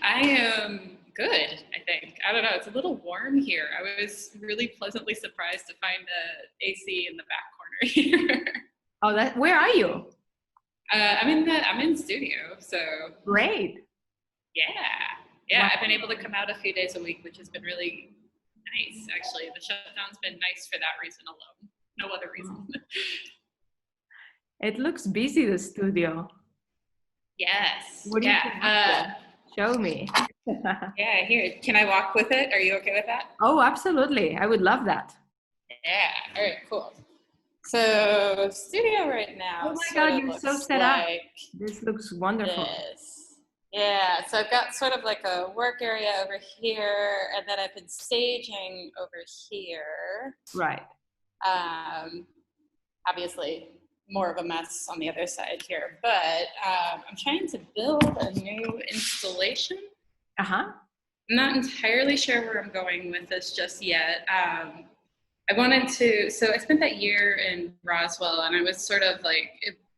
I am good, I think. I don't know. It's a little warm here. I was really pleasantly surprised to find a AC in the back corner here. Oh, where are you? I'm in studio, so Great. yeah. Wow. I've been able to come out a few days a week, which has been really nice. Actually, the shutdown's been nice for that reason alone. No other reason. It looks busy, the studio. Yes. What do you think? Show me. Yeah, here. Can I walk with it? Are you okay with that? Oh, absolutely. I would love that. Yeah. All right, cool. So studio right now. Oh my God, you're so set up. This looks wonderful. This. Yeah, so I've got sort of like a work area over here, and then I've been staging over here. Right. Obviously, more of a mess on the other side here, but I'm trying to build a new installation. Uh-huh. I'm not entirely sure where I'm going with this just yet. So I spent that year in Roswell, and I was sort of like,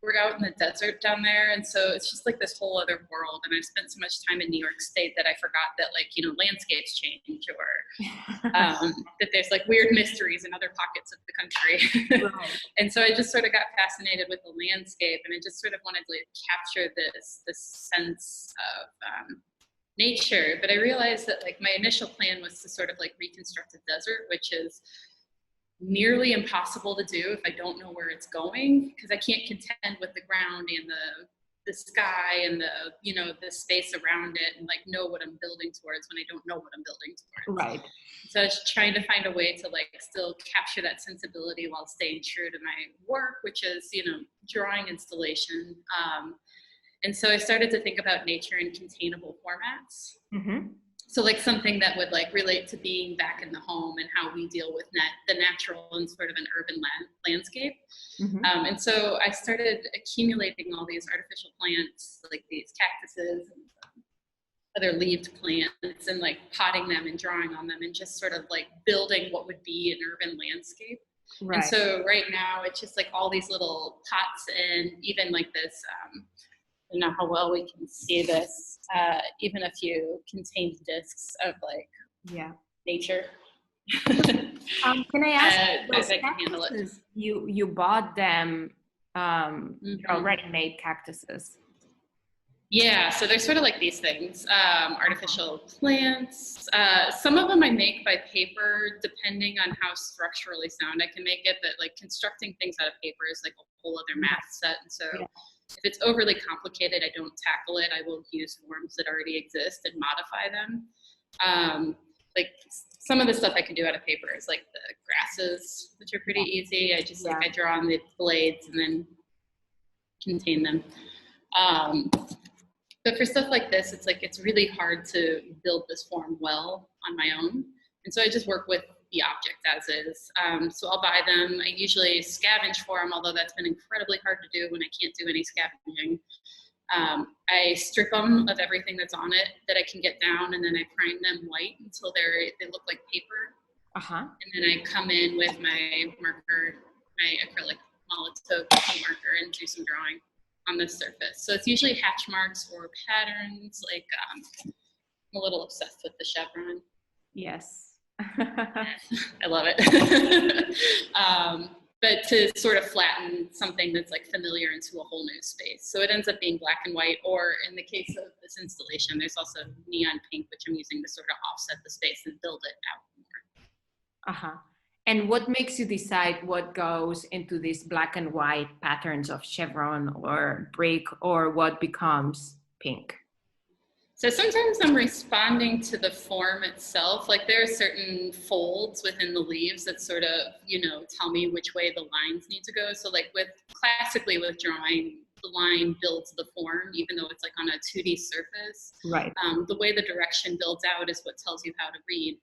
we're out in the desert down there, and so it's just like this whole other world, and I spent so much time in New York State that I forgot that, like, landscapes change, or that there's like weird mysteries in other pockets of the country. Right. And so I just sort of got fascinated with the landscape, and I just sort of wanted to capture this sense of nature. But I realized that, like, my initial plan was to sort of like reconstruct a desert, which is nearly impossible to do if I don't know where it's going, because I can't contend with the ground and the sky and the space around it, and like know what I'm building towards when I don't know what I'm building towards. Right. So I was trying to find a way to like still capture that sensibility while staying true to my work, which is drawing installation. And so I started to think about nature in containable formats. Mm-hmm. So like something that would like relate to being back in the home and how we deal with the natural and sort of an urban landscape. Mm-hmm. And so I started accumulating all these artificial plants, like these cactuses and other leaved plants, and like potting them and drawing on them and just sort of like building what would be an urban landscape. Right. And so right now it's just like all these little pots, and even like this, I don't know how well we can see this, even a few contained discs of like nature. Can I ask, those I can handle it. You bought them already made cactuses? Yeah, so they're sort of like these things, artificial plants. Some of them I make by paper, depending on how structurally sound I can make it, but like constructing things out of paper is like a whole other math set. And so if it's overly complicated, I don't tackle it. I will use forms that already exist and modify them. Like some of the stuff I can do out of paper is like the grasses, which are pretty easy. I just I draw on the blades and then contain them. But for stuff like this, it's really hard to build this form well on my own. And so I just work with the object as is. So I'll buy them. I usually scavenge for them, although that's been incredibly hard to do when I can't do any scavenging. I strip them of everything that's on it that I can get down, and then I prime them white until they look like paper. And then I come in with my marker, my acrylic Molotow marker, and do some drawing on the surface. So it's usually hatch marks or patterns. Like I'm a little obsessed with the chevron. Yes. I love it. But to sort of flatten something that's like familiar into a whole new space. So it ends up being black and white, or in the case of this installation, there's also neon pink, which I'm using to sort of offset the space and build it out more. And what makes you decide what goes into these black and white patterns of chevron or brick, or what becomes pink? So sometimes I'm responding to the form itself. Like there are certain folds within the leaves that sort of, tell me which way the lines need to go. So like classically with drawing, the line builds the form, even though it's like on a 2D surface. Right. The way the direction builds out is what tells you how to read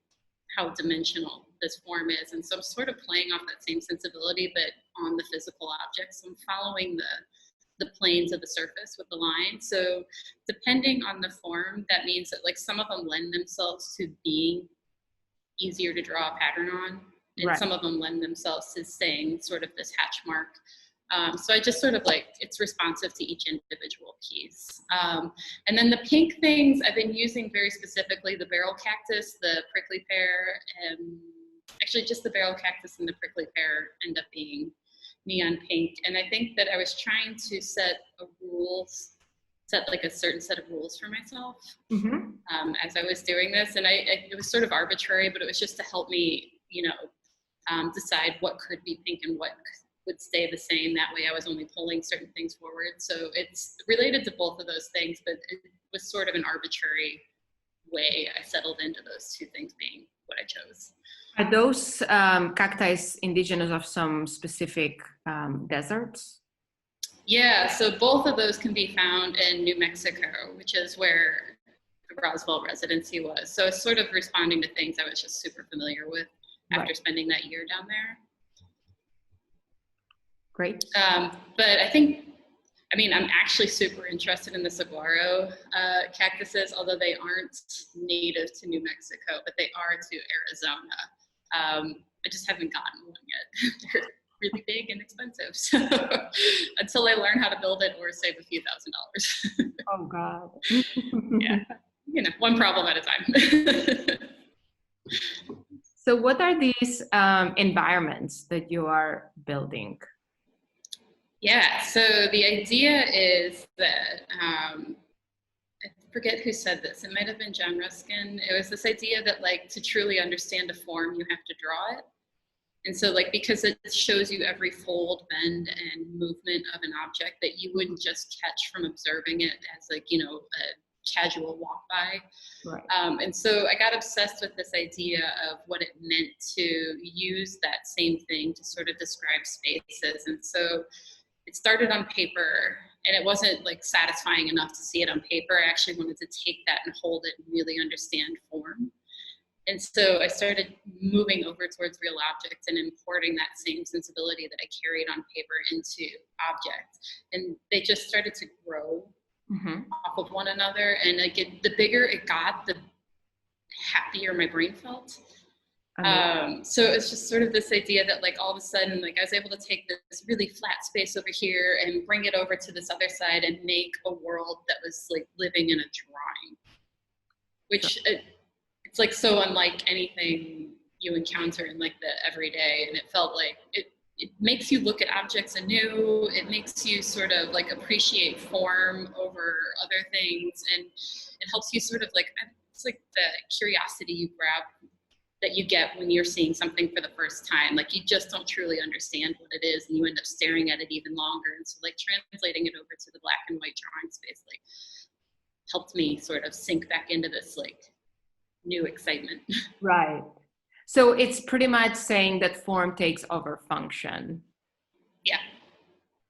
how dimensional this form is. And so I'm sort of playing off that same sensibility, but on the physical object. So I'm following the planes of the surface with the line. So depending on the form, that means that like some of them lend themselves to being easier to draw a pattern on, and some of them lend themselves to saying sort of this hatch mark. So I just sort of like, it's responsive to each individual piece. And then the pink things, I've been using very specifically the barrel cactus, the prickly pear, and actually just the barrel cactus and the prickly pear end up being neon pink. And I think that I was trying to set like a certain set of rules for myself as I was doing this. And it was sort of arbitrary, but it was just to help me, decide what could be pink and what would stay the same. That way I was only pulling certain things forward. So it's related to both of those things, but it was sort of an arbitrary way I settled into those two things being what I chose. Are those cacti indigenous of some specific deserts? Yeah, so both of those can be found in New Mexico, which is where the Roswell residency was. So it's sort of responding to things I was just super familiar with after spending that year down there. Great. But I'm actually super interested in the saguaro cactuses, although they aren't native to New Mexico, but they are to Arizona. I just haven't gotten one yet. They're really big and expensive. So until I learn how to build it or save a few $1,000s. Oh God. Yeah, one problem at a time. So what are these environments that you are building? Yeah, so the idea is that, I forget who said this, it might have been John Ruskin. It was this idea that like to truly understand a form, you have to draw it. And so like, because it shows you every fold, bend, and movement of an object that you wouldn't just catch from observing it as like, a casual walk by. Right. And so I got obsessed with this idea of what it meant to use that same thing to sort of describe spaces. And so it started on paper, and it wasn't like satisfying enough to see it on paper. I actually wanted to take that and hold it and really understand form. And so I started moving over towards real objects and importing that same sensibility that I carried on paper into objects. And they just started to grow off of one another. And the bigger it got, the happier my brain felt. So it's just sort of this idea that like all of a sudden, like I was able to take this really flat space over here and bring it over to this other side and make a world that was like living in a drawing, which it's like so unlike anything you encounter in like the everyday. And it felt like it makes you look at objects anew. It makes you sort of like appreciate form over other things. And it helps you sort of like, it's like the curiosity you grab that you get when you're seeing something for the first time. Like you just don't truly understand what it is, and you end up staring at it even longer. And so like translating it over to the black and white drawing space like helped me sort of sink back into this like new excitement. Right. So it's pretty much saying that form takes over function. Yeah.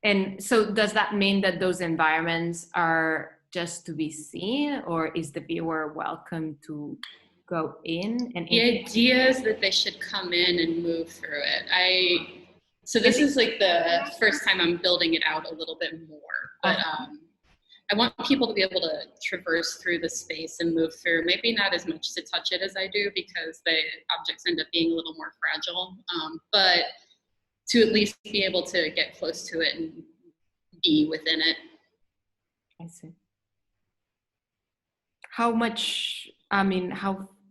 And so does that mean that those environments are just to be seen, or is the viewer welcome to go in? And the idea is that they should come in and move through it. So this is like the first time I'm building it out a little bit more, but I want people to be able to traverse through the space and move through, maybe not as much to touch it as I do, because the objects end up being a little more fragile, but to at least be able to get close to it and be within it. I see. How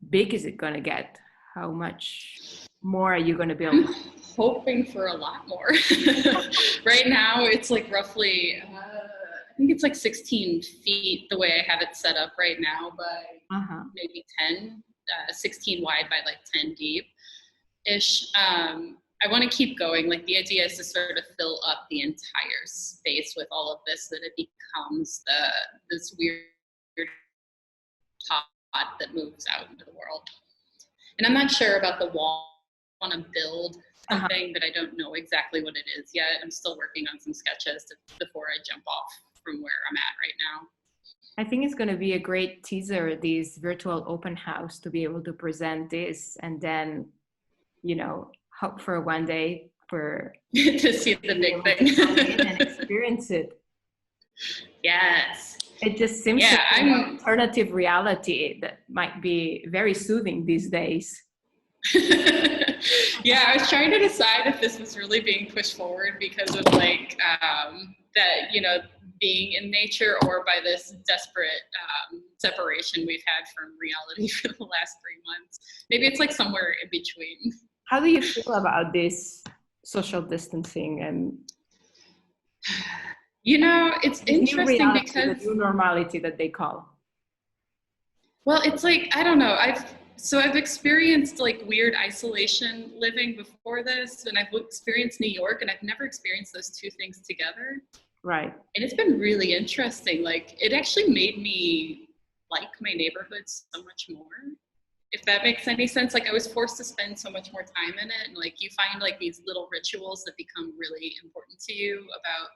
big is it going to get? How much more are you going to build? I'm hoping for a lot more. Right now, it's like roughly, I think it's like 16 feet the way I have it set up right now by maybe 10, 16 wide by like 10 deep-ish. I want to keep going. Like the idea is to sort of fill up the entire space with all of this, so that it becomes this weird pod that moves out into the world. And I'm not sure about the wall. I want to build something, but I don't know exactly what it is yet. I'm still working on some sketches before I jump off from where I'm at right now. I think it's going to be a great teaser, this virtual open house, to be able to present this, and then, hope for one day for to see the big thing come in and experience it. Yes. It just seems to be an alternative reality that might be very soothing these days. Yeah, I was trying to decide if this was really being pushed forward because of like that, you know, being in nature, or by this desperate separation we've had from reality for the last 3 months. Maybe it's like somewhere in between. How do you feel about this social distancing and you know, it's interesting new reality, because the new normality that they call? well, it's like, I don't know. I've experienced like weird isolation living before this, and I've experienced New York, and I've never experienced those two things together. Right. And it's been really interesting. Like, it actually made me like my neighborhood so much more, if that makes any sense. Like, I was forced to spend so much more time in it, and like you find like these little rituals that become really important to you about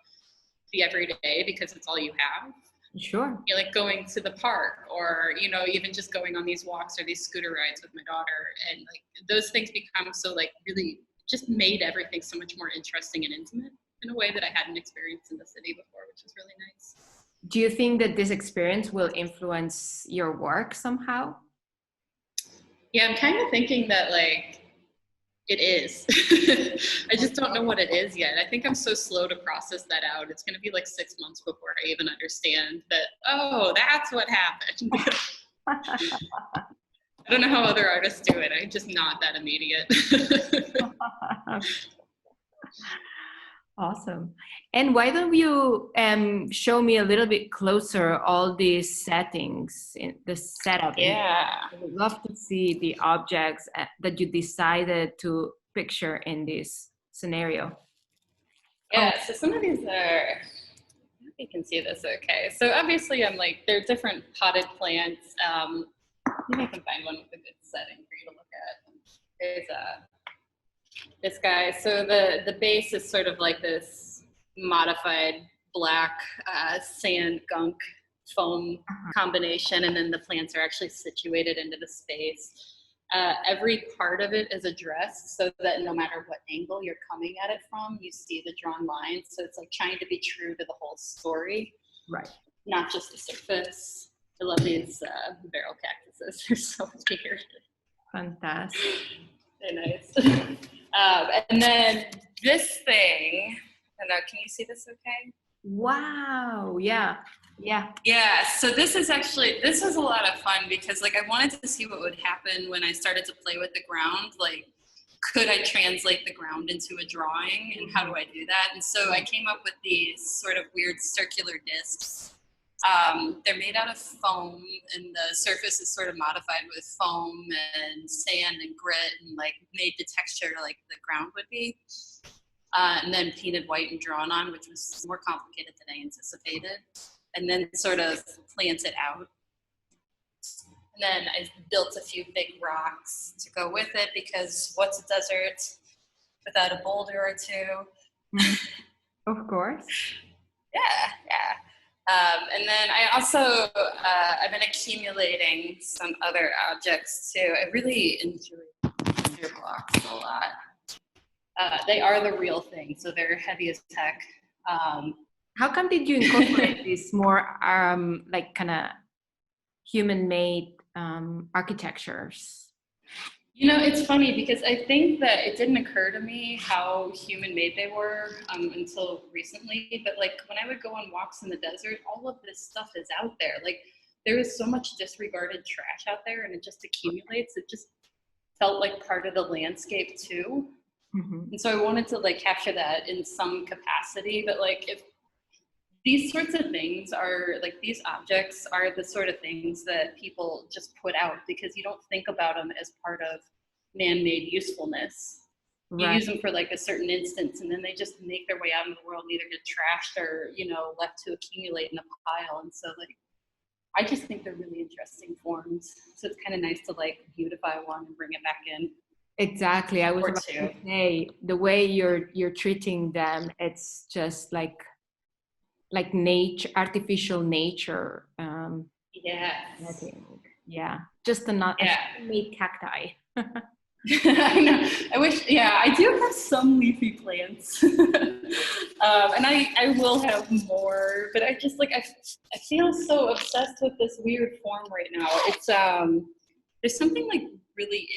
the everyday because it's all you have. Sure. You know, like going to the park, or, you know, even just going on these walks or these scooter rides with my daughter, and like those things become so like really just made everything so much more interesting and intimate in a way that I hadn't experienced in the city before, which was really nice. Do you think that this experience will influence your work somehow? Yeah, I'm kind of thinking that like it is. I just don't know what it is yet. I think I'm so slow to process that out. It's going to be like 6 months before I even understand that, oh, that's what happened. I don't know how other artists do it. I'm just not that immediate. Awesome. And why don't you show me a little bit closer all these settings, in the setup? Yeah. I would love to see the objects that you decided to picture in this scenario. Yeah, so some of these are, I hope you can see this okay. So obviously I'm like, they're different potted plants. Maybe I can find one with a good setting for you to look at. There's this guy. So the base is sort of like this modified black sand gunk foam combination, and then the plants are actually situated into the space. Every part of it is addressed so that no matter what angle you're coming at it from, you see the drawn lines. So it's like trying to be true to the whole story, Right? not just the surface. I love these barrel cactuses. They're so weird. Fantastic. They're nice. And then this thing, I don't know, can you see this okay? Wow. Yeah. Yeah. Yeah, so this was a lot of fun because like I wanted to see what would happen when I started to play with the ground. Like, could I translate the ground into a drawing, and how do I do that? And so I came up with these sort of weird circular discs. They're made out of foam, and the surface is sort of modified with foam and sand and grit, and like made the texture like the ground would be. And then painted white and drawn on, which was more complicated than I anticipated. And then sort of planted out. And then I built a few big rocks to go with it, because what's a desert without a boulder or two? Of course. Yeah. And then I also, I've been accumulating some other objects too. I really enjoy your blocks a lot. They are the real thing, so they're heavy as heck. How come did you incorporate these more like kind of human-made architectures? You know, it's funny because I think that it didn't occur to me how human-made they were until recently. But like when I would go on walks in the desert, all of this stuff is out there. Like there is so much disregarded trash out there, and it just accumulates. It just felt like part of the landscape too. Mm-hmm. And so I wanted to like capture that in some capacity. But like if these sorts of things are like, these objects are the sort of things that people just put out because you don't think about them as part of man-made usefulness. You use them for like a certain instance, and then they just make their way out in the world and either get trashed or, you know, left to accumulate in a pile. And so like, I just think they're really interesting forms. So it's kind of nice to like beautify one and bring it back in. Exactly. I was about to say, the way you're treating them, it's just like nature, artificial nature. Yeah, just a made cacti. I know. I wish. Yeah, I do have some leafy plants, and I will have more. But I just like I feel so obsessed with this weird form right now. It's there's something like really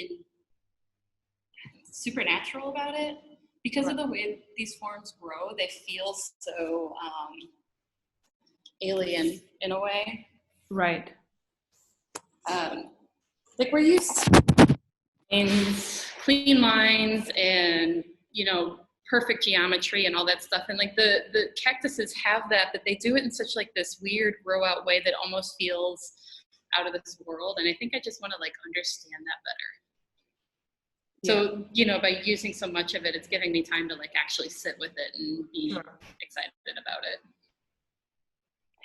supernatural about it. Because of the way these forms grow, they feel so alien in a way. Right. Like we're used to clean lines and, you know, perfect geometry and all that stuff. And like the cactuses have that, but they do it in such like this weird grow out way that almost feels out of this world. And I think I just want to like understand that better. So, you know, by using so much of it, it's giving me time to like actually sit with it and be excited about it.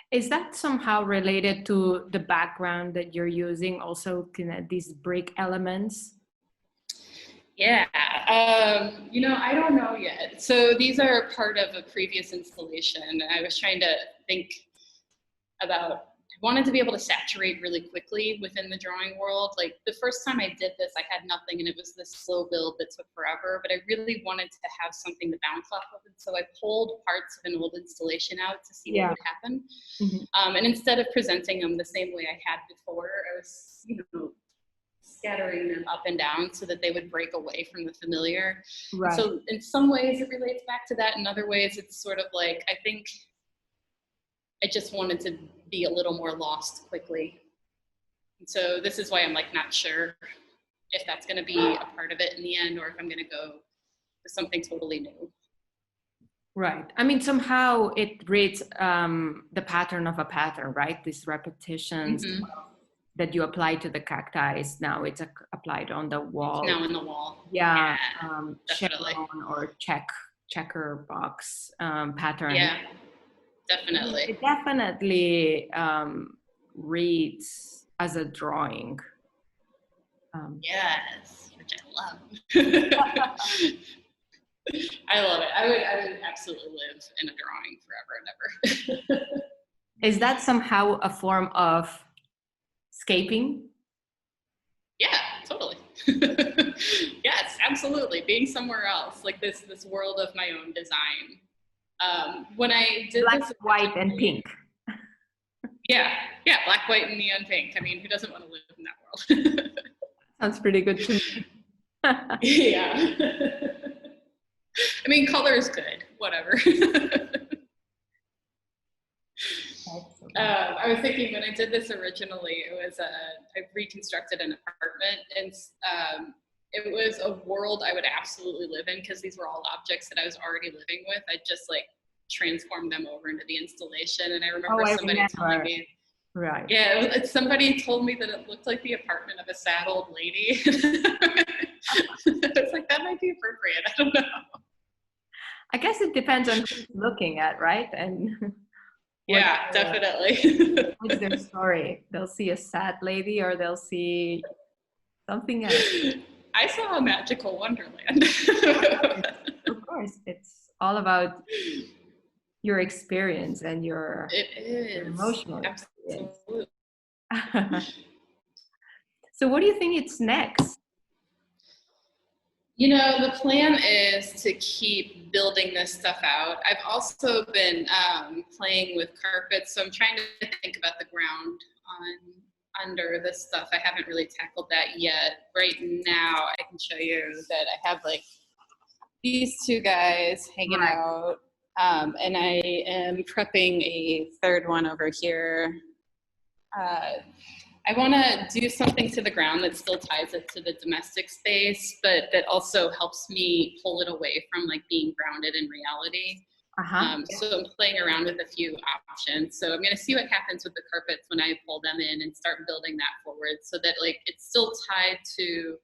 Is that somehow related to the background that you're using, also these brick elements? Yeah, you know, I don't know yet. So these are part of a previous installation. I was trying to think about, I wanted to be able to saturate really quickly within the drawing world. Like the first time I did this, I had nothing and it was this slow build that took forever, but I really wanted to have something to bounce off of. And so I pulled parts of an old installation out to see what would happen. Mm-hmm. And instead of presenting them the same way I had before, I was, you know, scattering them up and down so that they would break away from the familiar. Right. So in some ways it relates back to that. In other ways, it's sort of like, I think I just wanted to be a little more lost quickly. And so this is why I'm like not sure if that's going to be a part of it in the end or if I'm going to go with something totally new. Right. I mean, somehow it reads the pattern of a pattern, right? These repetitions that you apply to the cacti. Now it's applied on the wall. Now in the wall. Yeah. Definitely. Or checker box pattern. Yeah. Definitely. It definitely reads as a drawing. Yes, which I love. I love it. I would absolutely live in a drawing forever and ever. Is that somehow a form of escaping? Yeah, totally. Yes, absolutely. Being somewhere else, like this world of my own design. When I did black, this, white, and pink. Yeah, black, white, and neon pink. I mean, who doesn't want to live in that world? Sounds pretty good to me. Yeah. I mean, color is good. Whatever. I was thinking when I did this originally, it was I reconstructed an apartment, and it was a world I would absolutely live in because these were all objects that I was already living with. I just like transformed them over into the installation. And I remember somebody telling me, right? Yeah, somebody told me that it looked like the apartment of a sad old lady. It's like, that might be appropriate. I don't know. I guess it depends on who's looking at, right? And yeah, definitely. What's their story? They'll see a sad lady or they'll see something else. I saw a magical wonderland. Of course, it's all about your experience and your emotional experience. So what do you think it's next? You know, the plan is to keep building this stuff out. I've also been playing with carpets, so I'm trying to think about the ground under this stuff. I haven't really tackled that yet. Right now, I can show you that I have like these two guys hanging out, and I am prepping a third one over here. I want to do something to the ground that still ties it to the domestic space, but that also helps me pull it away from like being grounded in reality. So I'm playing around with a few options. So I'm going to see what happens with the carpets when I pull them in and start building that forward so that like it's still tied to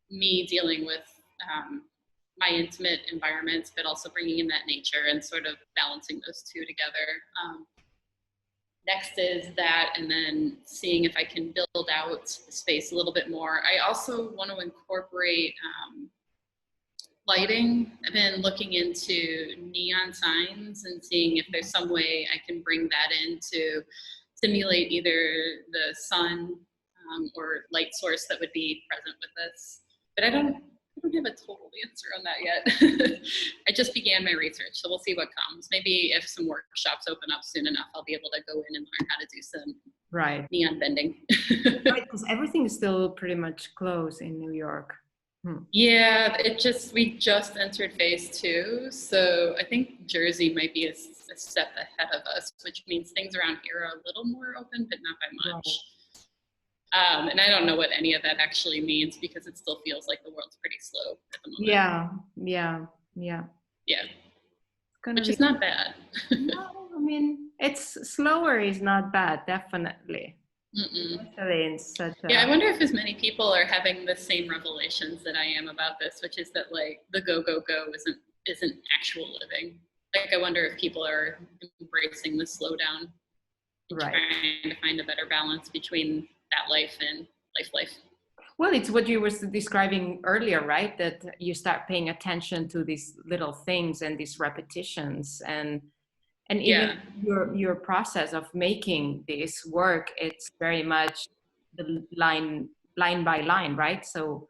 me dealing with my intimate environments, but also bringing in that nature and sort of balancing those two together. Next is that, and then seeing if I can build out the space a little bit more. I also want to incorporate lighting. I've been looking into neon signs and seeing if there's some way I can bring that in to simulate either the sun or light source that would be present with this. But I don't have a total answer on that yet. I just began my research, so we'll see what comes. Maybe if some workshops open up soon enough, I'll be able to go in and learn how to do some neon bending. Right, because everything is still pretty much closed in New York. Yeah, we just entered phase 2, so I think Jersey might be a step ahead of us, which means things around here are a little more open, but not by much. Right. And I don't know what any of that actually means because it still feels like the world's pretty slow at the moment. Yeah. Which is not bad. No, I mean, it's slower is not bad, definitely. Yeah, I wonder if as many people are having the same revelations that I am about this, which is that like the go isn't actual living. Like I wonder if people are embracing the slowdown and trying to find a better balance between that life and life. Well, it's what you were describing earlier, right? That you start paying attention to these little things and these repetitions, and even your process of making this work, it's very much the line by line, right? So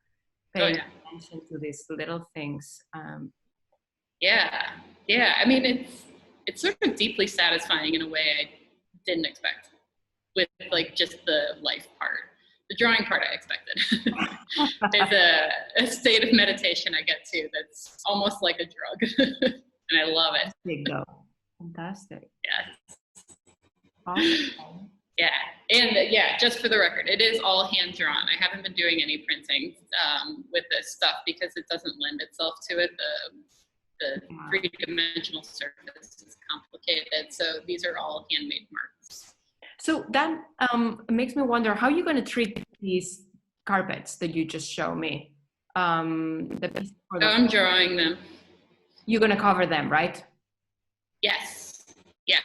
paying attention to these little things. Yeah. I mean, it's sort of deeply satisfying in a way I didn't expect. With like just the life part. The drawing part I expected. There's a state of meditation I get to that's almost like a drug. And I love it. Fantastic. Yes. Awesome. Yeah. And just for the record, it is all hand drawn. I haven't been doing any printing with this stuff because it doesn't lend itself to it. The three-dimensional surface is complicated. So these are all handmade marks. So that makes me wonder how you're going to treat these carpets that you just showed me. I'm drawing them. You're going to cover them, right? Yes. Yeah.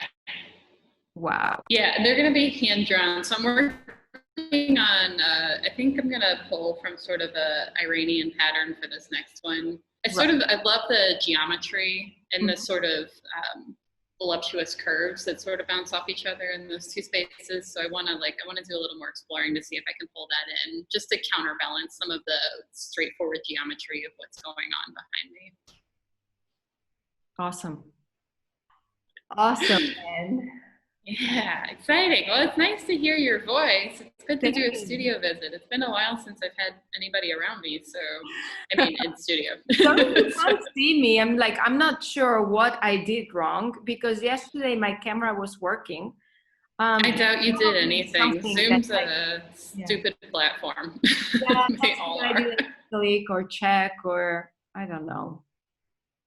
Wow. Yeah, and they're going to be hand drawn. So I'm working on, I think I'm going to pull from sort of a Iranian pattern for this next one. I love the geometry and the sort of voluptuous curves that sort of bounce off each other in those two spaces. So I want to do a little more exploring to see if I can pull that in, just to counterbalance some of the straightforward geometry of what's going on behind me. Awesome, man. Yeah, exciting. Well, it's nice to hear your voice. It's good to do a studio visit. It's been a while since I've had anybody around me, so I mean in studio. Some people can't see me. I'm not sure what I did wrong because yesterday my camera was working. I doubt you did anything. Zoom's a stupid platform. Yeah, they all are. I didn't click or check or I don't know.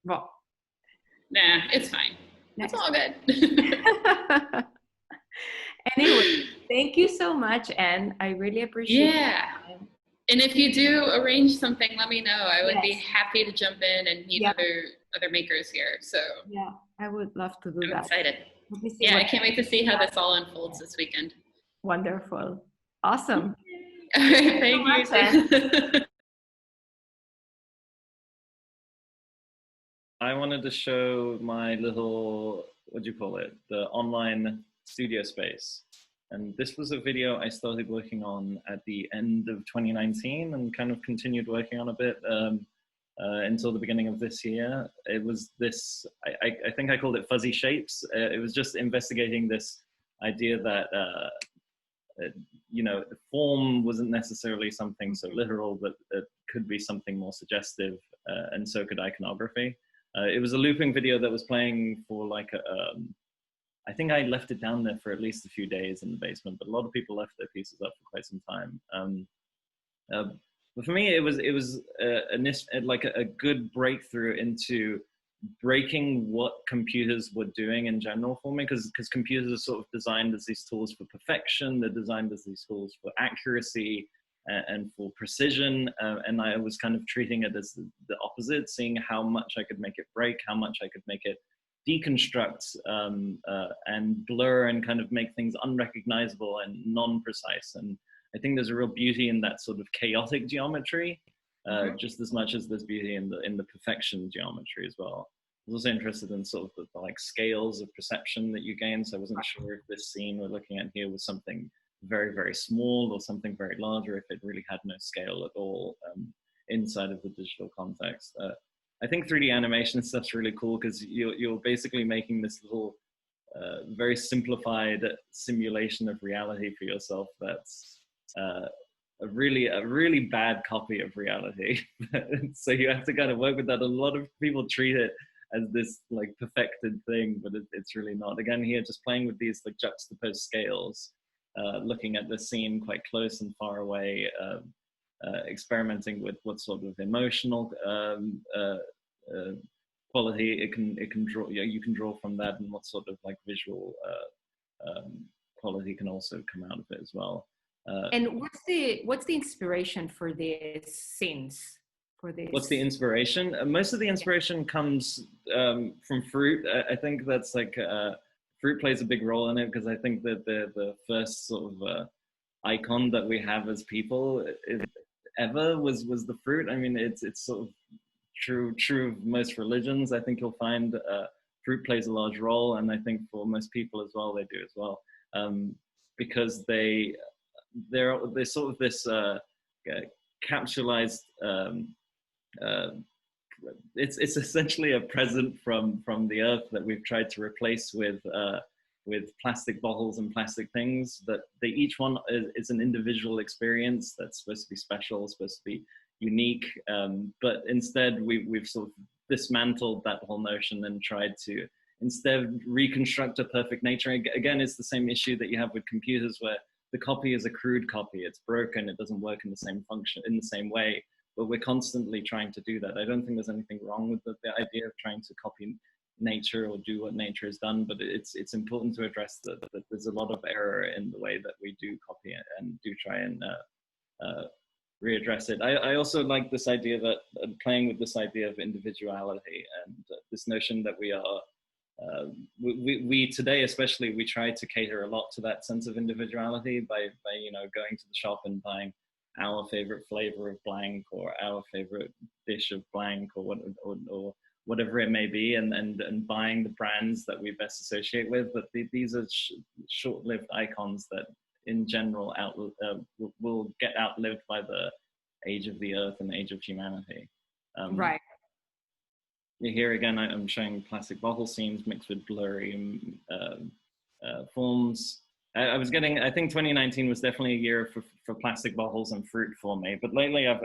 Well, nah, it's fine. It's all good. Anyway, thank you so much, Anne. I really appreciate it. Yeah. And if you do arrange something, let me know. I would be happy to jump in and meet other makers here. So yeah, I would love to do that. I'm excited. I can't wait to see how this all unfolds this weekend. Wonderful. Awesome. All right, thank you. I wanted to show my little, the online studio space. And this was a video I started working on at the end of 2019 and kind of continued working on a bit until the beginning of this year. It was this, I think I called it Fuzzy Shapes. It was just investigating this idea that, the form wasn't necessarily something so literal, but it could be something more suggestive, and so could iconography. It was a looping video that was playing for I think I left it down there for at least a few days in the basement, but a lot of people left their pieces up for quite some time. But for me, it was a good breakthrough into breaking what computers were doing in general for me, because computers are sort of designed as these tools for perfection. They're designed as these tools for accuracy and for precision, and I was kind of treating it as the opposite, seeing how much I could make it break, how much I could make it deconstruct and blur and kind of make things unrecognizable and non-precise. And I think there's a real beauty in that sort of chaotic geometry, just as much as there's beauty in the perfection geometry as well. I was also interested in sort of the scales of perception that you gain. So I wasn't sure if this scene we're looking at here was something very, very small or something very large, or if it really had no scale at all inside of the digital context. I think 3D animation stuff's really cool because you're basically making this little very simplified simulation of reality for yourself that's a really bad copy of reality. So you have to kind of work with that. A lot of people treat it as this like perfected thing, but it's really not. Again, here just playing with these like juxtaposed scales, looking at the scene quite close and far away, experimenting with what sort of emotional quality it can draw. You can draw from that, and what sort of like visual quality can also come out of it as well. And what's the inspiration for these scenes? For this? What's the inspiration? Most of the inspiration comes from fruit. I think that's like fruit plays a big role in it, because I think that the first sort of icon that we have as people ever was the fruit. I mean, it's sort of true of most religions. I think you'll find fruit plays a large role, and I think for most people as well, they do as well, because they're sort of this capsulized. It's essentially a present from the earth that we've tried to replace with plastic bottles and plastic things. That they each one is an individual experience that's supposed to be special, supposed to be unique. But instead, we've sort of dismantled that whole notion and tried to instead reconstruct a perfect nature. Again, it's the same issue that you have with computers, where the copy is a crude copy. It's broken. It doesn't work in the same function, in the same way. But we're constantly trying to do that. I don't think there's anything wrong with the idea of trying to copy nature or do what nature has done, but it's important to address that there's a lot of error in the way that we do copy it and do try and readdress it. I also like this idea that playing with this idea of individuality and this notion that we are we today especially, we try to cater a lot to that sense of individuality by going to the shop and buying our favorite flavor of blank, or our favorite dish of blank, or whatever it may be, and buying the brands that we best associate with. But these are short-lived icons that in general will get outlived by the age of the earth and the age of humanity. Right. Here again, I'm showing plastic bottle scenes mixed with blurry forms. I think 2019 was definitely a year for plastic bottles and fruit for me, but lately I've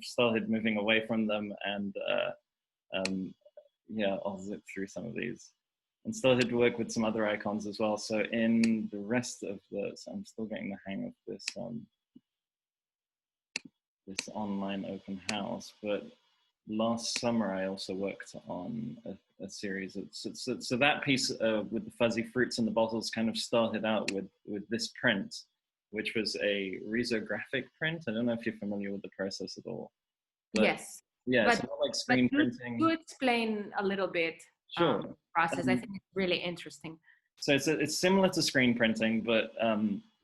started moving away from them, and I'll zip through some of these and started to work with some other icons as well. So in the rest of so I'm still getting the hang of this this online open house, but last summer I also worked on a series of, so that piece with the fuzzy fruits and the bottles kind of started out with this print, which was a risographic print. I don't know if you're familiar with the process at all. Yes. Yeah, but, it's not like screen printing. To explain a little bit sure. Process, I think it's really interesting. So it's similar to screen printing, but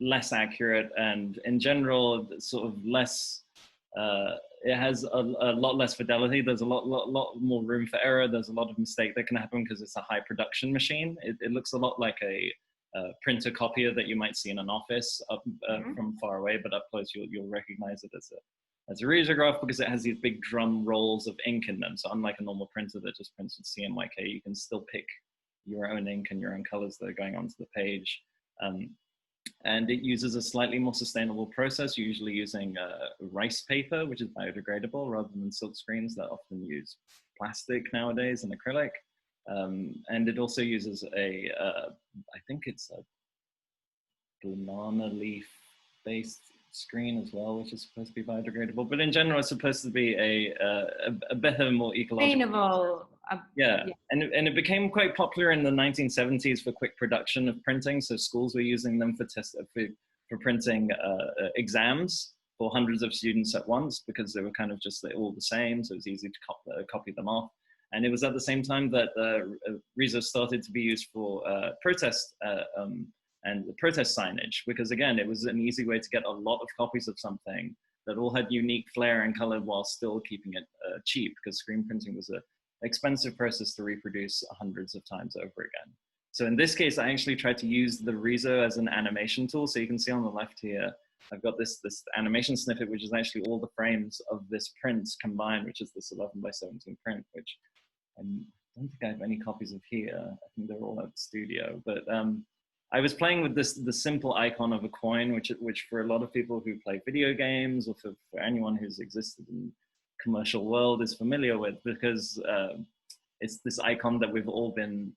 less accurate, and in general sort of less. It has a lot less fidelity. There's a lot more room for error. There's a lot of mistake that can happen because it's a high production machine. It looks a lot like a printer copier that you might see in an office from far away, but up close you'll recognize it as a risograph, because it has these big drum rolls of ink in them. So unlike a normal printer that just prints with CMYK, you can still pick your own ink and your own colors that are going onto the page. And it uses a slightly more sustainable process, usually using rice paper, which is biodegradable, rather than silk screens that often use plastic nowadays and acrylic. And it also uses I think it's a banana leaf based screen as well, which is supposed to be biodegradable. But in general, it's supposed to be a better, more ecological. Sustainable. Yeah. And it became quite popular in the 1970s for quick production of printing. So schools were using them for printing exams for hundreds of students at once, because they were kind of just all the same. So it was easy to copy them off. And it was at the same time that Riso started to be used for protest and the protest signage, because again, it was an easy way to get a lot of copies of something that all had unique flair and color while still keeping it cheap, because screen printing was an expensive process to reproduce hundreds of times over again. So in this case, I actually tried to use the Riso as an animation tool. So you can see on the left here, I've got this animation snippet, which is actually all the frames of this print combined, which is this 11x17 print, which I don't think I have any copies of here. I think they're all at the studio, but I was playing with the simple icon of a coin, which for a lot of people who play video games, or for anyone who's existed in the commercial world, is familiar with, because it's this icon that we've all been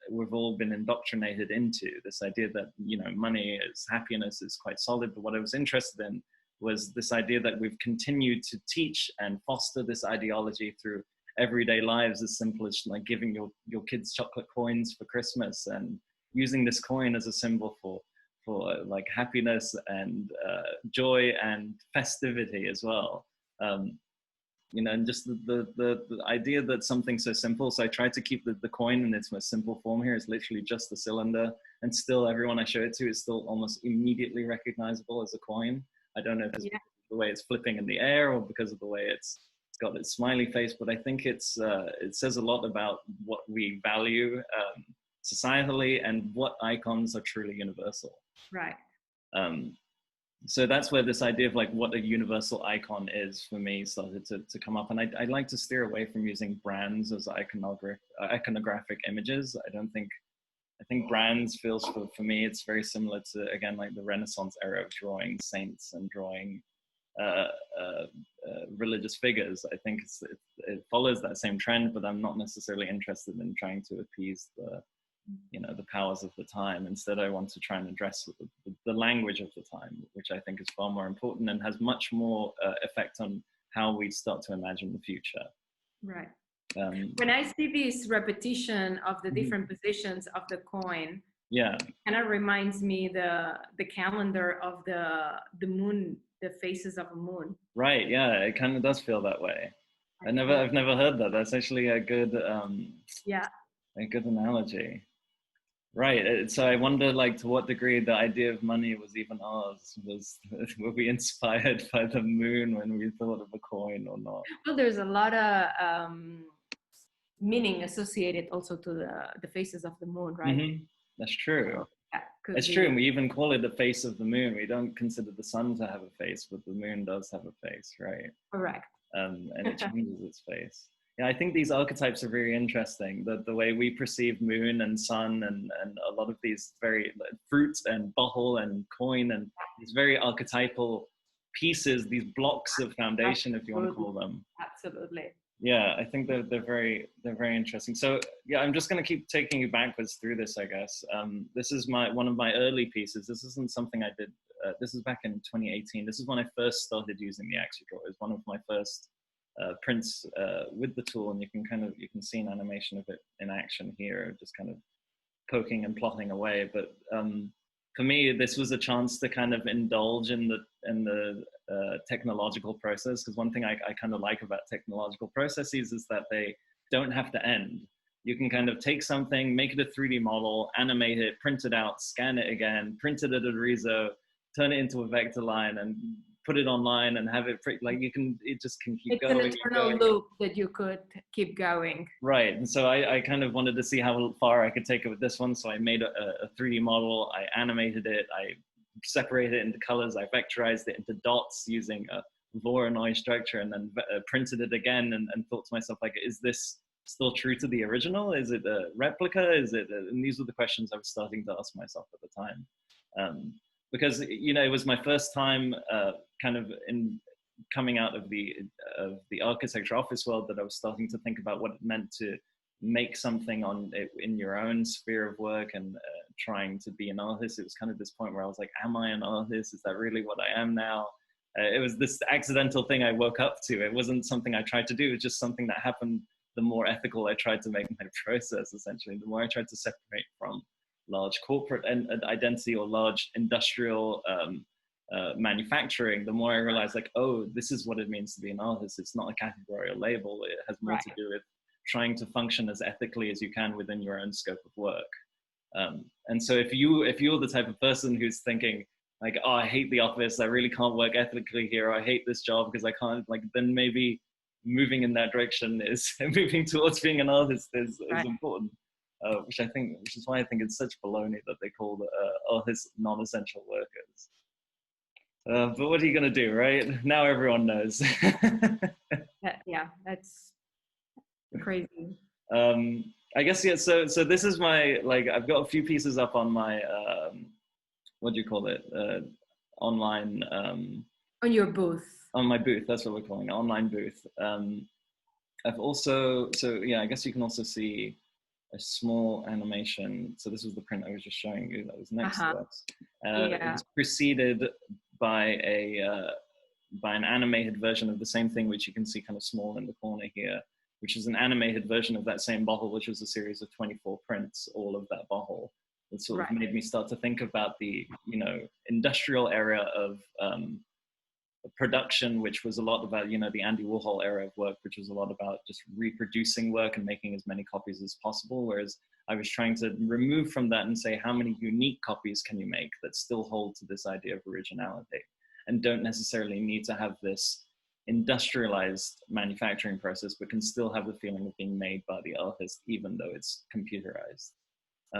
indoctrinated into. This idea that, you know, money is happiness is quite solid. But what I was interested in was this idea that we've continued to teach and foster this ideology through everyday lives, as simple as like giving your kids chocolate coins for Christmas, and using this coin as a symbol for like happiness and joy and festivity as well. You know, and just the idea that something so simple. So I tried to keep the coin in its most simple form here. It's literally just a cylinder, and still everyone I show it to is still almost immediately recognizable as a coin. I don't know if it's the way it's flipping in the air or because of the way it's got its smiley face, but I think it says a lot about what we value societally and what icons are truly universal. Right. So that's where this idea of like what a universal icon is for me started to come up. And I like to steer away from using brands as iconographic images. I think brands feels for me, it's very similar to, again, like the Renaissance era of drawing saints and drawing religious figures. I think it follows that same trend, but I'm not necessarily interested in trying to appease the powers of the time. Instead, I want to try and address the language of the time, which I think is far more important and has much more effect on how we start to imagine the future. Right. When I see this repetition of the different positions of the coin, yeah, kind of reminds me the calendar of the moon, the phases of a moon. Right. Yeah, it kind of does feel that way. I've never heard that. That's actually a good a good analogy. Right. So I wonder, like, to what degree the idea of money was even ours. Were we inspired by the moon when we thought of a coin or not? Well, there's a lot of meaning associated also to the phases of the moon, right? Mm-hmm. That's true. So, it's true. And we even call it the face of the moon. We don't consider the sun to have a face, but the moon does have a face, right? Correct. And it changes its face. Yeah, I think these archetypes are very interesting. The way we perceive moon and sun and a lot of these very fruit and bottle and coin and these very archetypal pieces, these blocks of foundation, if you want to call them. Absolutely. Yeah, I think they're very interesting. So yeah, I'm just going to keep taking you backwards through this, I guess. This is one of my early pieces. This isn't something I did. This is back in 2018. This is when I first started using the AxioDraw. It was one of my first prints with the tool, and you can see an animation of it in action here, just kind of poking and plotting away. But for me, this was a chance to kind of indulge in the technological process, because one thing I kind of like about technological processes is that they don't have to end. You can kind of take something, make it a 3D model, animate it, print it out, scan it again, print it at a reso, turn it into a vector line, and put it online and have it it just can keep going. It's an eternal loop that you could keep going. Right. And so I kind of wanted to see how far I could take it with this one. So I made a 3D model, I animated it, I separated it into colors, I vectorized it into dots using a Voronoi structure, and then printed it again and thought to myself, like, is this still true to the original? Is it a replica? And these were the questions I was starting to ask myself at the time. Because, you know, it was my first time kind of in coming out of the architecture office world that I was starting to think about what it meant to make something in your own sphere of work and trying to be an artist. It was kind of this point where I was like, am I an artist? Is that really what I am now? It was this accidental thing I woke up to. It wasn't something I tried to do. It was just something that happened. The more ethical I tried to make my process, essentially, the more I tried to separate from large corporate identity or large industrial manufacturing, the more I realized, like, oh, this is what it means to be an artist. It's not a category or label. It has more to do with trying to function as ethically as you can within your own scope of work. And so if you're the type of person who's thinking, like, oh, I hate the office, I really can't work ethically here, or I hate this job because I can't, like, then maybe moving in that direction is moving towards being an artist is important. Which is why I think it's such baloney that they call artists non-essential workers. But what are you going to do, right? Now everyone knows. Yeah, that's crazy. I guess, yeah, so this is my, like, I've got a few pieces up on my what do you call it, online, on your booth. On my booth, that's what we're calling it, online booth. I've also, so yeah, I guess you can also see a small animation. So this was the print I was just showing you that was next to us. It was preceded by an animated version of the same thing, which you can see kind of small in the corner here, which is an animated version of that same bottle, which was a series of 24 prints, all of that bottle. It sort of made me start to think about the, you know, industrial era of production, which was a lot about, you know, the Andy Warhol era of work, which was a lot about just reproducing work and making as many copies as possible. Whereas I was trying to remove from that and say, how many unique copies can you make that still hold to this idea of originality and don't necessarily need to have this industrialized manufacturing process, but can still have the feeling of being made by the artist, even though it's computerized.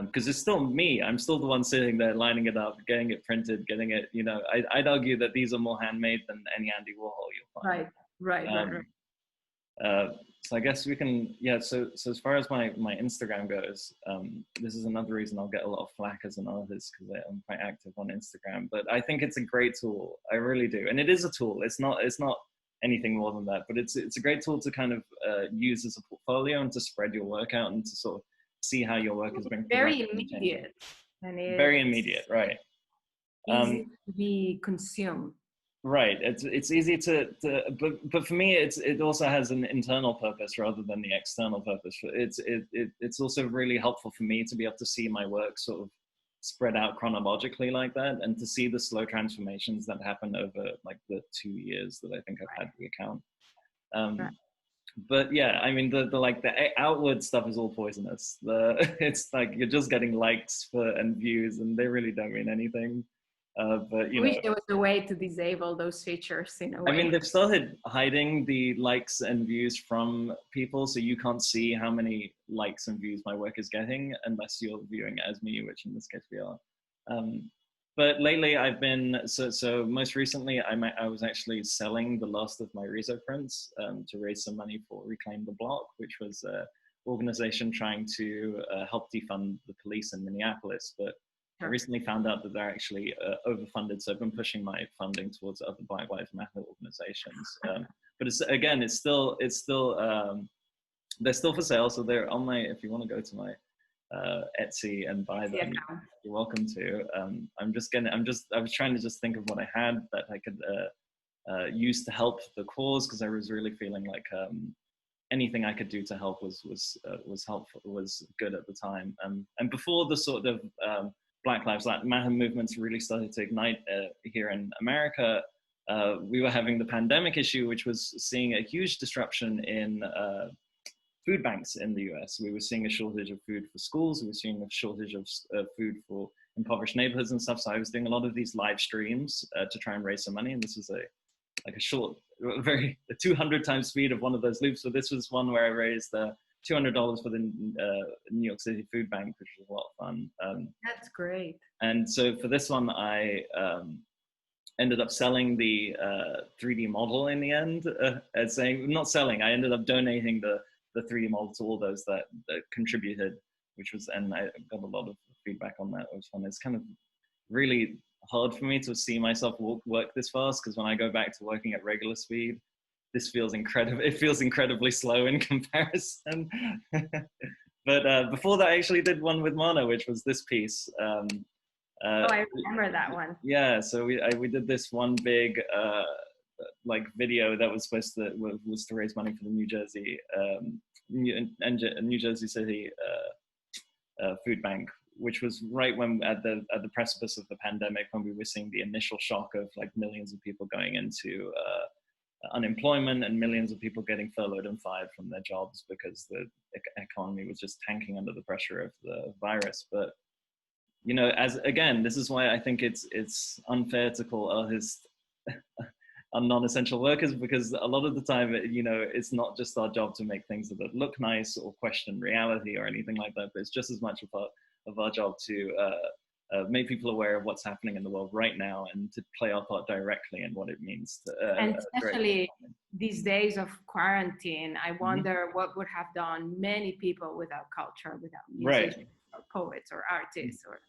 Because it's still me. I'm still the one sitting there lining it up, getting it printed, getting it, you know, I'd argue that these are more handmade than any Andy Warhol you'll find. Right. So I guess we can, yeah, so as far as my Instagram goes, this is another reason I'll get a lot of flack as an artist, because I'm quite active on Instagram, but I think it's a great tool. I really do. And it is a tool. It's not anything more than that, but it's a great tool to kind of use as a portfolio and to spread your work out and to sort of see how your work has been very immediate, and very immediate, right? Easy to be consumed. Right. It's easy to but for me it also has an internal purpose rather than the external purpose. It's also really helpful for me to be able to see my work sort of spread out chronologically like that, and to see the slow transformations that happen over like the 2 years that I think I've had the account. But yeah, I mean, the outward stuff is all poisonous. It's like you're just getting likes and views, and they really don't mean anything. But you know, wish there was a way to disable those features in a way. I mean, they've started hiding the likes and views from people, so you can't see how many likes and views my work is getting unless you're viewing it as me, which in this case we are. But lately I've been, so most recently I was actually selling the last of my Rezo prints to raise some money for Reclaim the Block, which was an organization trying to help defund the police in Minneapolis. But I recently found out that they're actually overfunded, so I've been pushing my funding towards other Black Lives Matter organizations. But it's still they're still for sale, so they're on my, if you want to go to my Etsy and buy them, you're welcome to. I was trying to just think of what I had that I could use to help the cause, because I was really feeling like anything I could do to help was helpful, was good at the time. And before the sort of Black Lives Matter movements really started to ignite here in America, we were having the pandemic issue, which was seeing a huge disruption in food banks in the US. We were seeing a shortage of food for schools. We were seeing a shortage of food for impoverished neighborhoods and stuff. So I was doing a lot of these live streams to try and raise some money. And this was a short, very 200 times speed of one of those loops. So this was one where I raised $200 for the New York City Food Bank, which was a lot of fun. That's great. And so for this one, I ended up selling the 3D model in the end, not selling, I ended up donating the 3D model to all those that contributed, which was, and I got a lot of feedback on that. It was fun. It's kind of really hard for me to see myself work this fast, because when I go back to working at regular speed, this feels incredible. It feels incredibly slow in comparison. But before that, I actually did one with Mana, which was this piece. I remember that one. Yeah, so we did this one big like video that was supposed to raise money for the New Jersey City food bank, which was right when at the precipice of the pandemic, when we were seeing the initial shock of like millions of people going into unemployment and millions of people getting furloughed and fired from their jobs because the economy was just tanking under the pressure of the virus. But you know, this is why I think it's unfair to call artists non-essential workers, because a lot of the time, you know, it's not just our job to make things that look nice or question reality or anything like that, but it's just as much of our job to make people aware of what's happening in the world right now and to play our part directly in what it means to, and especially these days of quarantine, I wonder what would have done many people without culture, without musicians or poets or artists or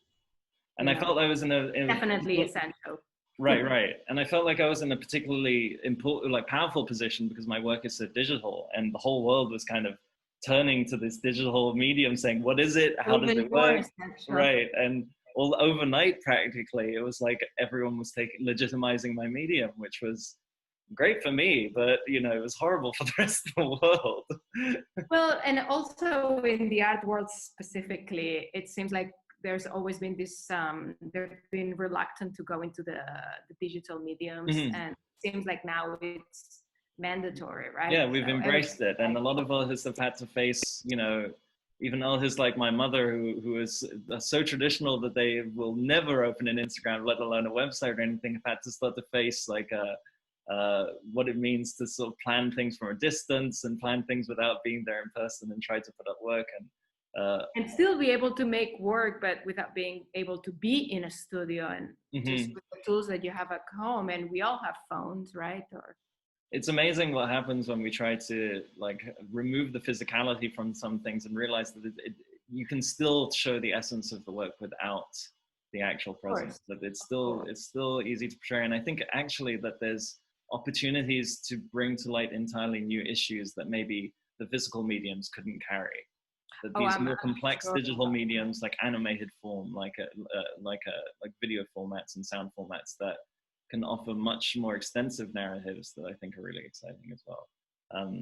And I felt I was definitely essential. Right. And I felt like I was in a particularly important, like powerful position because my work is so digital, and the whole world was kind of turning to this digital medium, saying, "What is it? How does it work?" Right. And all overnight, practically, it was like everyone was legitimizing my medium, which was great for me, but it was horrible for the rest of the world. Well, and also in the art world specifically, it seems like there's always been this they've been reluctant to go into the digital mediums, and it seems like now it's mandatory, right? Yeah, we've embraced it, and a lot of artists have had to face, even artists like my mother, who is so traditional that they will never open an Instagram, let alone a website or anything, have had to start to face like what it means to sort of plan things from a distance and plan things without being there in person and try to put up work and still be able to make work, but without being able to be in a studio and just with the tools that you have at home. And we all have phones, right? It's amazing what happens when we try to remove the physicality from some things and realize that you can still show the essence of the work without the actual presence. That it's still easy to portray. And I think actually that there's opportunities to bring to light entirely new issues that maybe the physical mediums couldn't carry. That these more complex digital mediums, like animated form, like video formats and sound formats, that can offer much more extensive narratives that I think are really exciting as well. But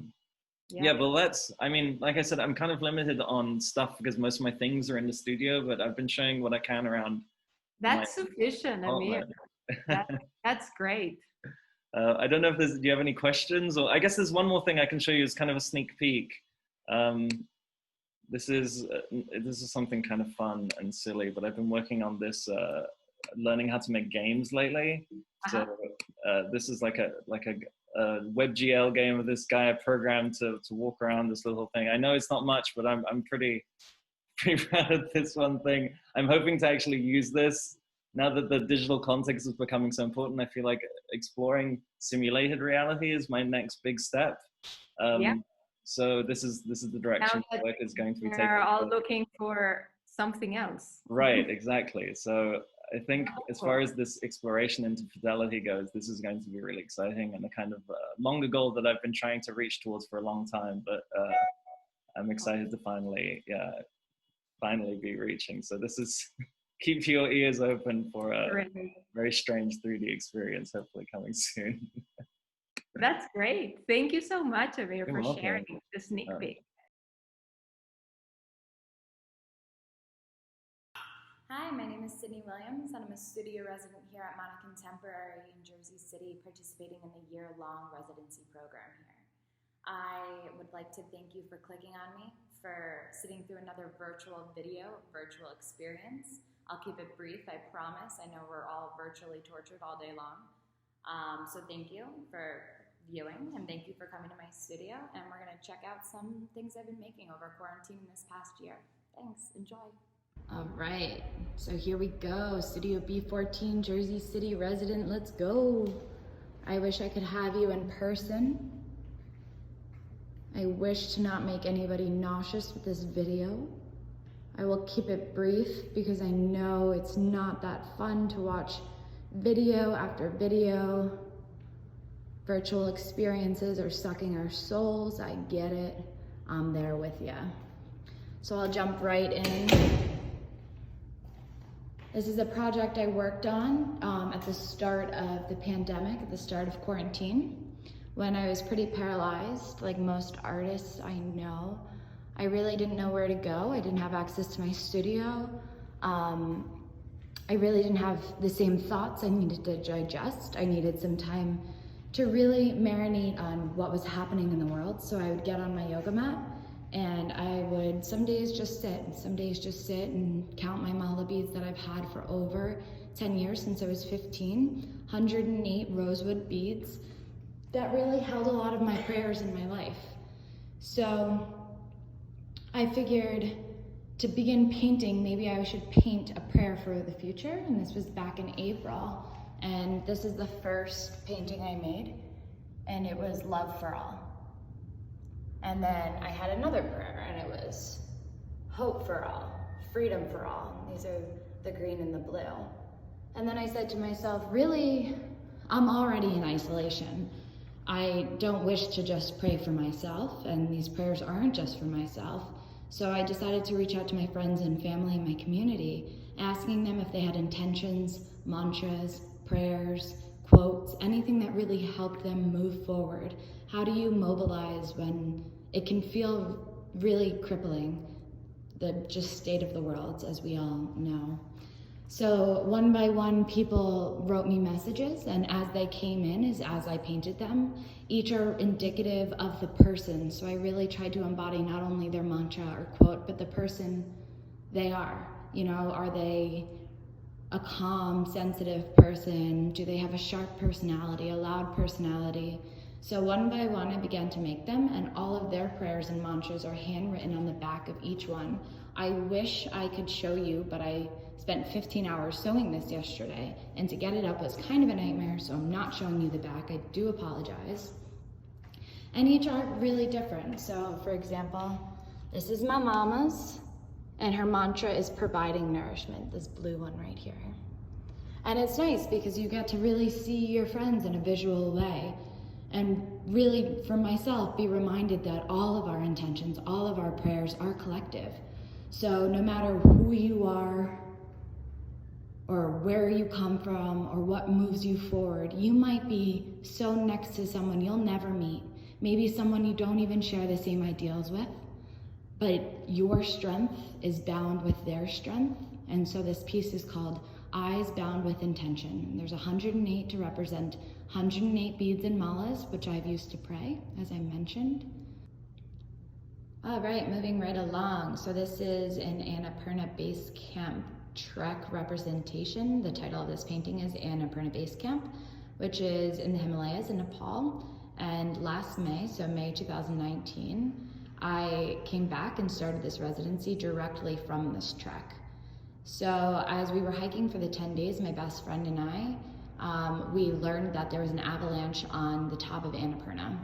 like I said, I'm kind of limited on stuff because most of my things are in the studio, but I've been showing what I can around. That's sufficient, Amir. That's great. I don't know if do you have any questions? Or I guess there's one more thing I can show you as kind of a sneak peek. This is something kind of fun and silly, but I've been working on this, learning how to make games lately. So this is like a WebGL game of this guy programmed to walk around this little thing. I know it's not much, but I'm pretty proud of this one thing. I'm hoping to actually use this now that the digital context is becoming so important. I feel like exploring simulated reality is my next big step. So this is the direction the work is going to be taken. We're all looking for something else. Right, exactly. So I think as far as this exploration into fidelity goes, this is going to be really exciting and a kind of longer goal that I've been trying to reach towards for a long time, but I'm excited to finally be reaching. So this is, keep your ears open for a very strange 3D experience, hopefully coming soon. That's great. Thank you so much, Amir, for sharing the sneak peek. Hi, my name is Cydney Williams, and I'm a studio resident here at Mana Contemporary in Jersey City, participating in the year-long residency program here. I would like to thank you for clicking on me, for sitting through another virtual experience. I'll keep it brief, I promise. I know we're all virtually tortured all day long. So thank you for viewing, and thank you for coming to my studio, and we're going to check out some things I've been making over quarantine this past year. Thanks, enjoy. All right, so here we go. Studio B14, Jersey City resident, let's go. I wish I could have you in person. I wish to not make anybody nauseous with this video. I will keep it brief because I know it's not that fun to watch video after video. Virtual experiences are sucking our souls. I get it. I'm there with ya. So I'll jump right in. This is a project I worked on at the start of the pandemic, at the start of quarantine, when I was pretty paralyzed, like most artists I know. I really didn't know where to go. I didn't have access to my studio. I really didn't have the same thoughts I needed to digest. I needed some time to really marinate on what was happening in the world. So I would get on my yoga mat and I would some days just sit and count my mala beads that I've had for over 10 years, since I was 15, 108 rosewood beads that really held a lot of my prayers in my life. So I figured to begin painting, maybe I should paint a prayer for the future, and this was back in April. And this is the first painting I made, and it was love for all. And then I had another prayer, and it was hope for all, freedom for all. These are the green and the blue. And then I said to myself, really, I'm already in isolation. I don't wish to just pray for myself, and these prayers aren't just for myself. So I decided to reach out to my friends and family in my community, asking them if they had intentions, mantras, prayers, quotes, anything that really helped them move forward. How do you mobilize when it can feel really crippling, the just state of the world, as we all know? So one by one, people wrote me messages, and as they came in, as I painted them, each are indicative of the person. So I really tried to embody not only their mantra or quote, but the person they are. You know, are they a calm, sensitive person? Do they have a sharp personality, a loud personality? So one by one, I began to make them, and all of their prayers and mantras are handwritten on the back of each one. I wish I could show you, but I spent 15 hours sewing this yesterday, and to get it up was kind of a nightmare, so I'm not showing you the back. I do apologize. And each are really different. So for example, this is my mama's, and her mantra is providing nourishment, this blue one right here. And it's nice because you get to really see your friends in a visual way, and really, for myself, be reminded that all of our intentions, all of our prayers are collective. So no matter who you are, or where you come from, or what moves you forward, you might be so next to someone you'll never meet, maybe someone you don't even share the same ideals with, but your strength is bound with their strength. And so this piece is called Eyes Bound with Intention. There's 108 to represent 108 beads and malas, which I've used to pray, as I mentioned. All right, moving right along. So this is an Annapurna Base Camp Trek representation. The title of this painting is Annapurna Base Camp, which is in the Himalayas in Nepal. And last May, so May 2019, I came back and started this residency directly from this trek. So as we were hiking for the 10 days, my best friend and I, we learned that there was an avalanche on the top of Annapurna.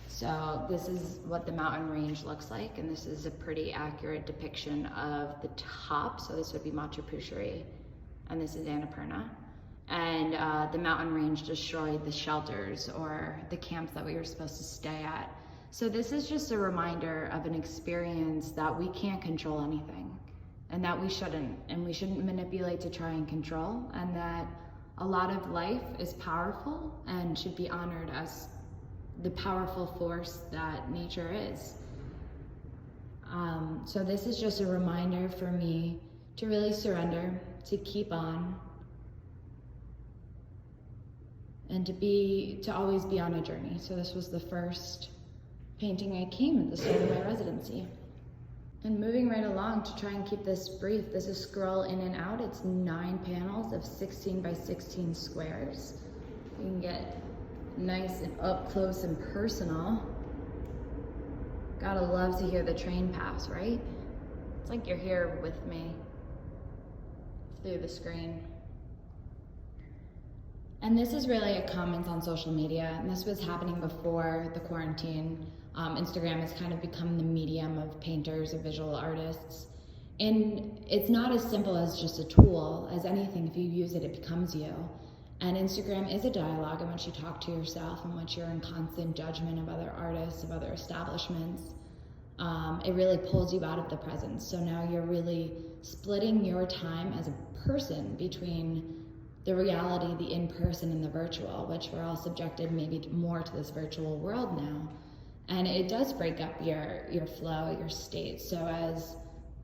So this is what the mountain range looks like, and this is a pretty accurate depiction of the top. So this would be Machu Picchu, and this is Annapurna. And the mountain range destroyed the shelters or the camps that we were supposed to stay at. So this is just a reminder of an experience that we can't control anything, and that we shouldn't, and we shouldn't manipulate to try and control, and that a lot of life is powerful and should be honored as the powerful force that nature is. So this is just a reminder for me to really surrender, to keep on, and to always be on a journey. So this was the first painting I came at the start of my residency. And moving right along to try and keep this brief, this is scroll in and out. It's 9 panels of 16 by 16 squares. You can get nice and up close and personal. Gotta love to hear the train pass, right? It's like you're here with me through the screen. And this is really a comment on social media, and this was happening before the quarantine. Instagram has kind of become the medium of painters, of visual artists. And it's not as simple as just a tool as anything. If you use it, it becomes you. And Instagram is a dialogue in which you talk to yourself, in which you're in constant judgment of other artists, of other establishments. It really pulls you out of the present. So now you're really splitting your time as a person between the reality, the in-person, and the virtual, which we're all subjected maybe more to this virtual world now. And it does break up your flow, your state. So as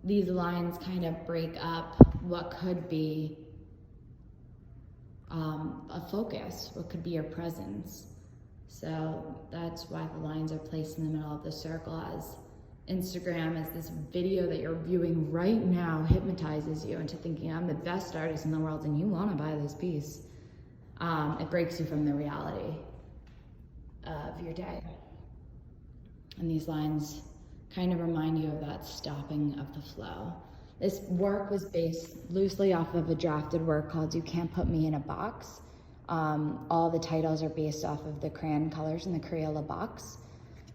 these lines kind of break up what could be a focus, what could be your presence. So that's why the lines are placed in the middle of the circle, as Instagram, as this video that you're viewing right now, hypnotizes you into thinking I'm the best artist in the world and you want to buy this piece. It breaks you from the reality of your day. And these lines kind of remind you of that stopping of the flow. This work was based loosely off of a drafted work called You Can't Put Me in a Box. All the titles are based off of the crayon colors in the Crayola box.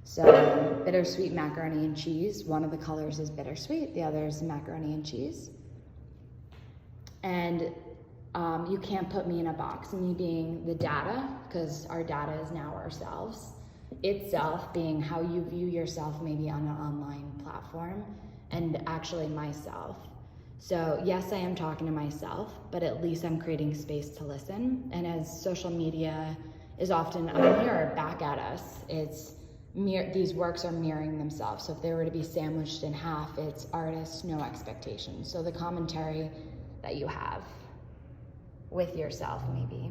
So bittersweet macaroni and cheese. One of the colors is bittersweet, the other is macaroni and cheese. And you can't put me in a box, me being the data, because our data is now ourselves, itself being how you view yourself maybe on an online platform, and actually myself. So yes, I am talking to myself, but at least I'm creating space to listen. And as social media is often a mirror back at us, these works are mirroring themselves. So if they were to be sandwiched in half, it's artist, no expectations. So the commentary that you have with yourself maybe.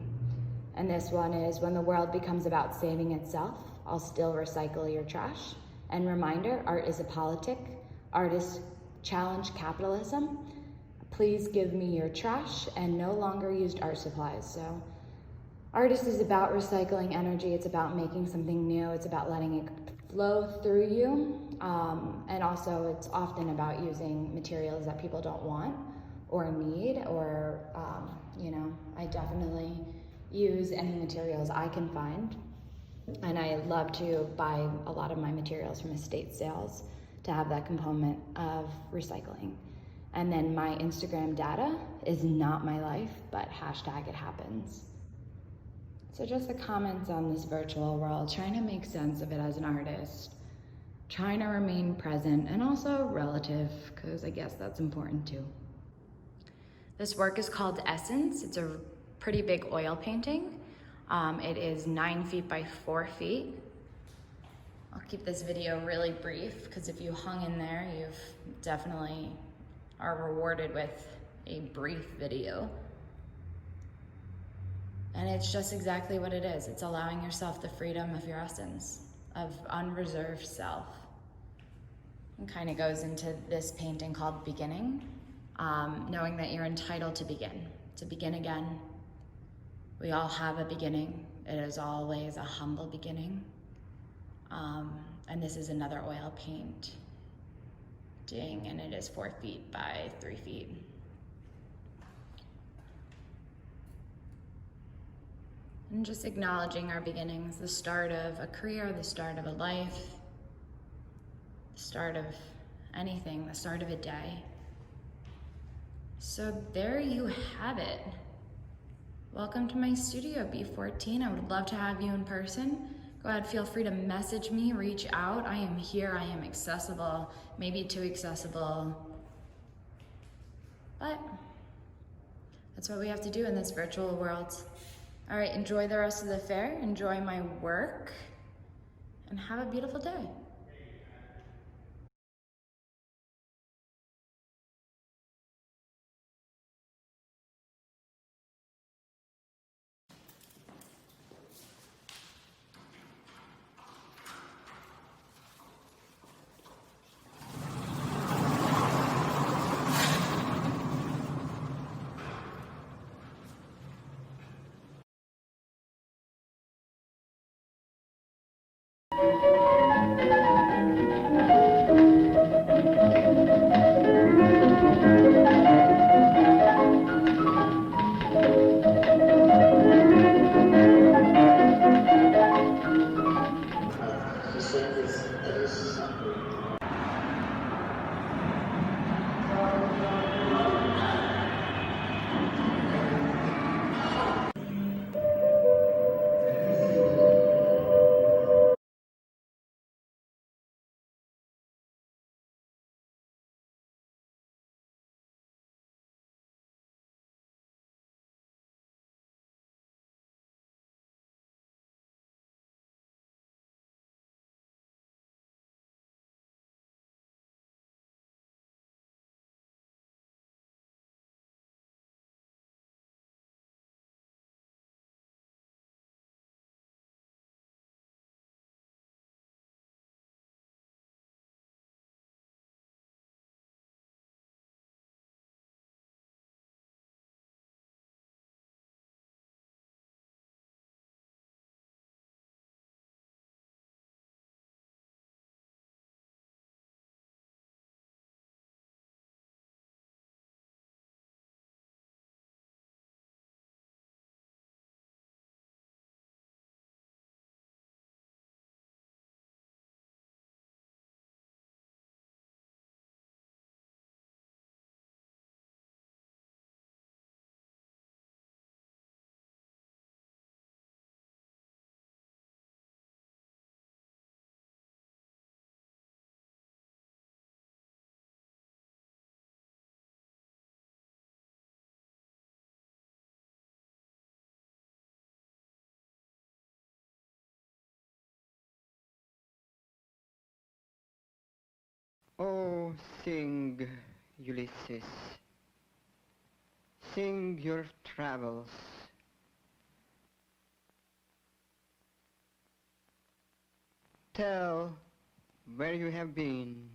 And this one is, when the world becomes about saving itself, I'll still recycle your trash. And reminder, art is a politic. Artists challenge capitalism. Please give me your trash and no longer used art supplies. So artist is about recycling energy. It's about making something new. It's about letting it flow through you. And also it's often about using materials that people don't want or need, or, I definitely use any materials I can find. And I love to buy a lot of my materials from estate sales to have that component of recycling. And then my Instagram data is not my life, but hashtag it happens. So just the comments on this virtual world, trying to make sense of it as an artist, trying to remain present and also relative, because I guess that's important too. This work is called Essence. It's a pretty big oil painting. It is 9 feet by 4 feet. I'll keep this video really brief, because if you hung in there, you've definitely are rewarded with a brief video. And it's just exactly what it is. It's allowing yourself the freedom of your essence, of unreserved self. It kind of goes into this painting called Beginning, knowing that you're entitled to begin again. We all have a beginning. It is always a humble beginning. And this is another oil painting, and it is 4 feet by 3 feet. And just acknowledging our beginnings, the start of a career, the start of a life, the start of anything, the start of a day. So there you have it. Welcome to my studio, B14. I would love to have you in person. Go ahead, feel free to message me, reach out. I am here, I am accessible, maybe too accessible. But that's what we have to do in this virtual world. All right, enjoy the rest of the fair, enjoy my work, and have a beautiful day. Oh, sing, Ulysses. Sing your travels. Tell where you have been.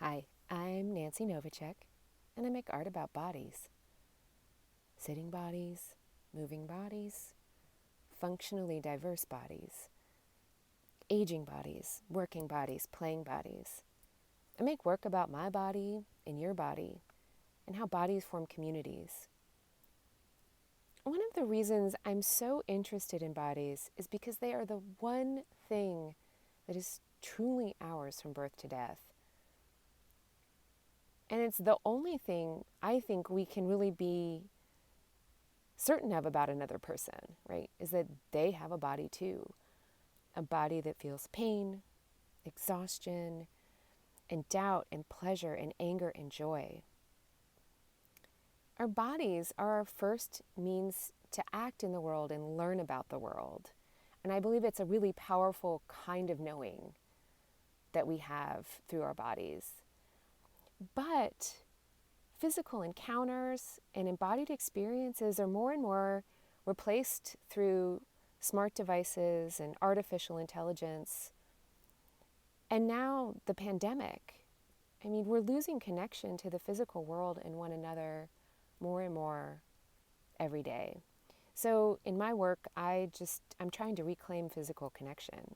Hi, I'm Nancy Novacek, and I make art about bodies. Sitting bodies, moving bodies, functionally diverse bodies, aging bodies, working bodies, playing bodies. I make work about my body and your body, and how bodies form communities. One of the reasons I'm so interested in bodies is because they are the one thing that is truly ours from birth to death. And it's the only thing I think we can really be certain of about another person, right? Is that they have a body too. A body that feels pain, exhaustion, and doubt, and pleasure, and anger, and joy. Our bodies are our first means to act in the world and learn about the world. And I believe it's a really powerful kind of knowing that we have through our bodies. But physical encounters and embodied experiences are more and more replaced through smart devices and artificial intelligence. And now the pandemic. I mean, we're losing connection to the physical world and one another more and more every day. So in my work, I'm trying to reclaim physical connection.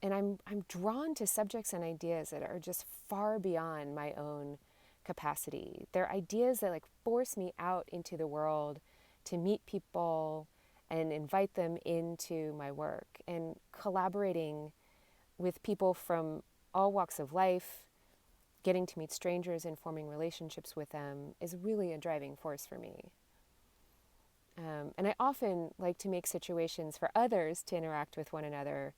And I'm drawn to subjects and ideas that are just far beyond my own capacity. They're ideas that force me out into the world to meet people and invite them into my work, and collaborating with people from all walks of life, getting to meet strangers and forming relationships with them is really a driving force for me. And I often like to make situations for others to interact with one another,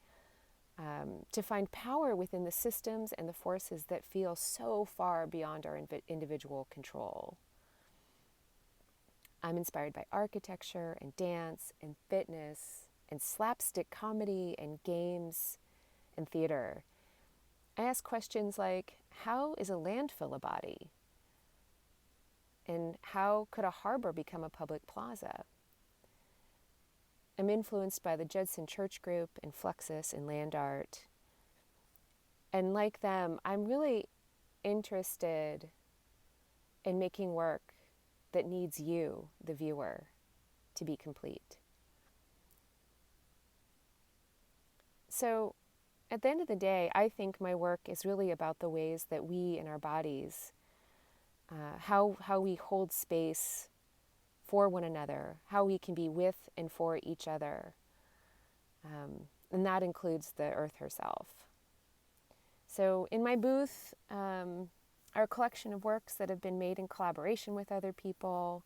to find power within the systems and the forces that feel so far beyond our individual control. I'm inspired by architecture and dance and fitness and slapstick comedy and games and theater. I ask questions like, how is a landfill a body? And how could a harbor become a public plaza? I'm influenced by the Judson Church Group and Fluxus and land art. And like them, I'm really interested in making work that needs you, the viewer, to be complete. So at the end of the day, I think my work is really about the ways that we in our bodies how we hold space for one another, how we can be with and for each other. And that includes the earth herself. So in my booth are a collection of works that have been made in collaboration with other people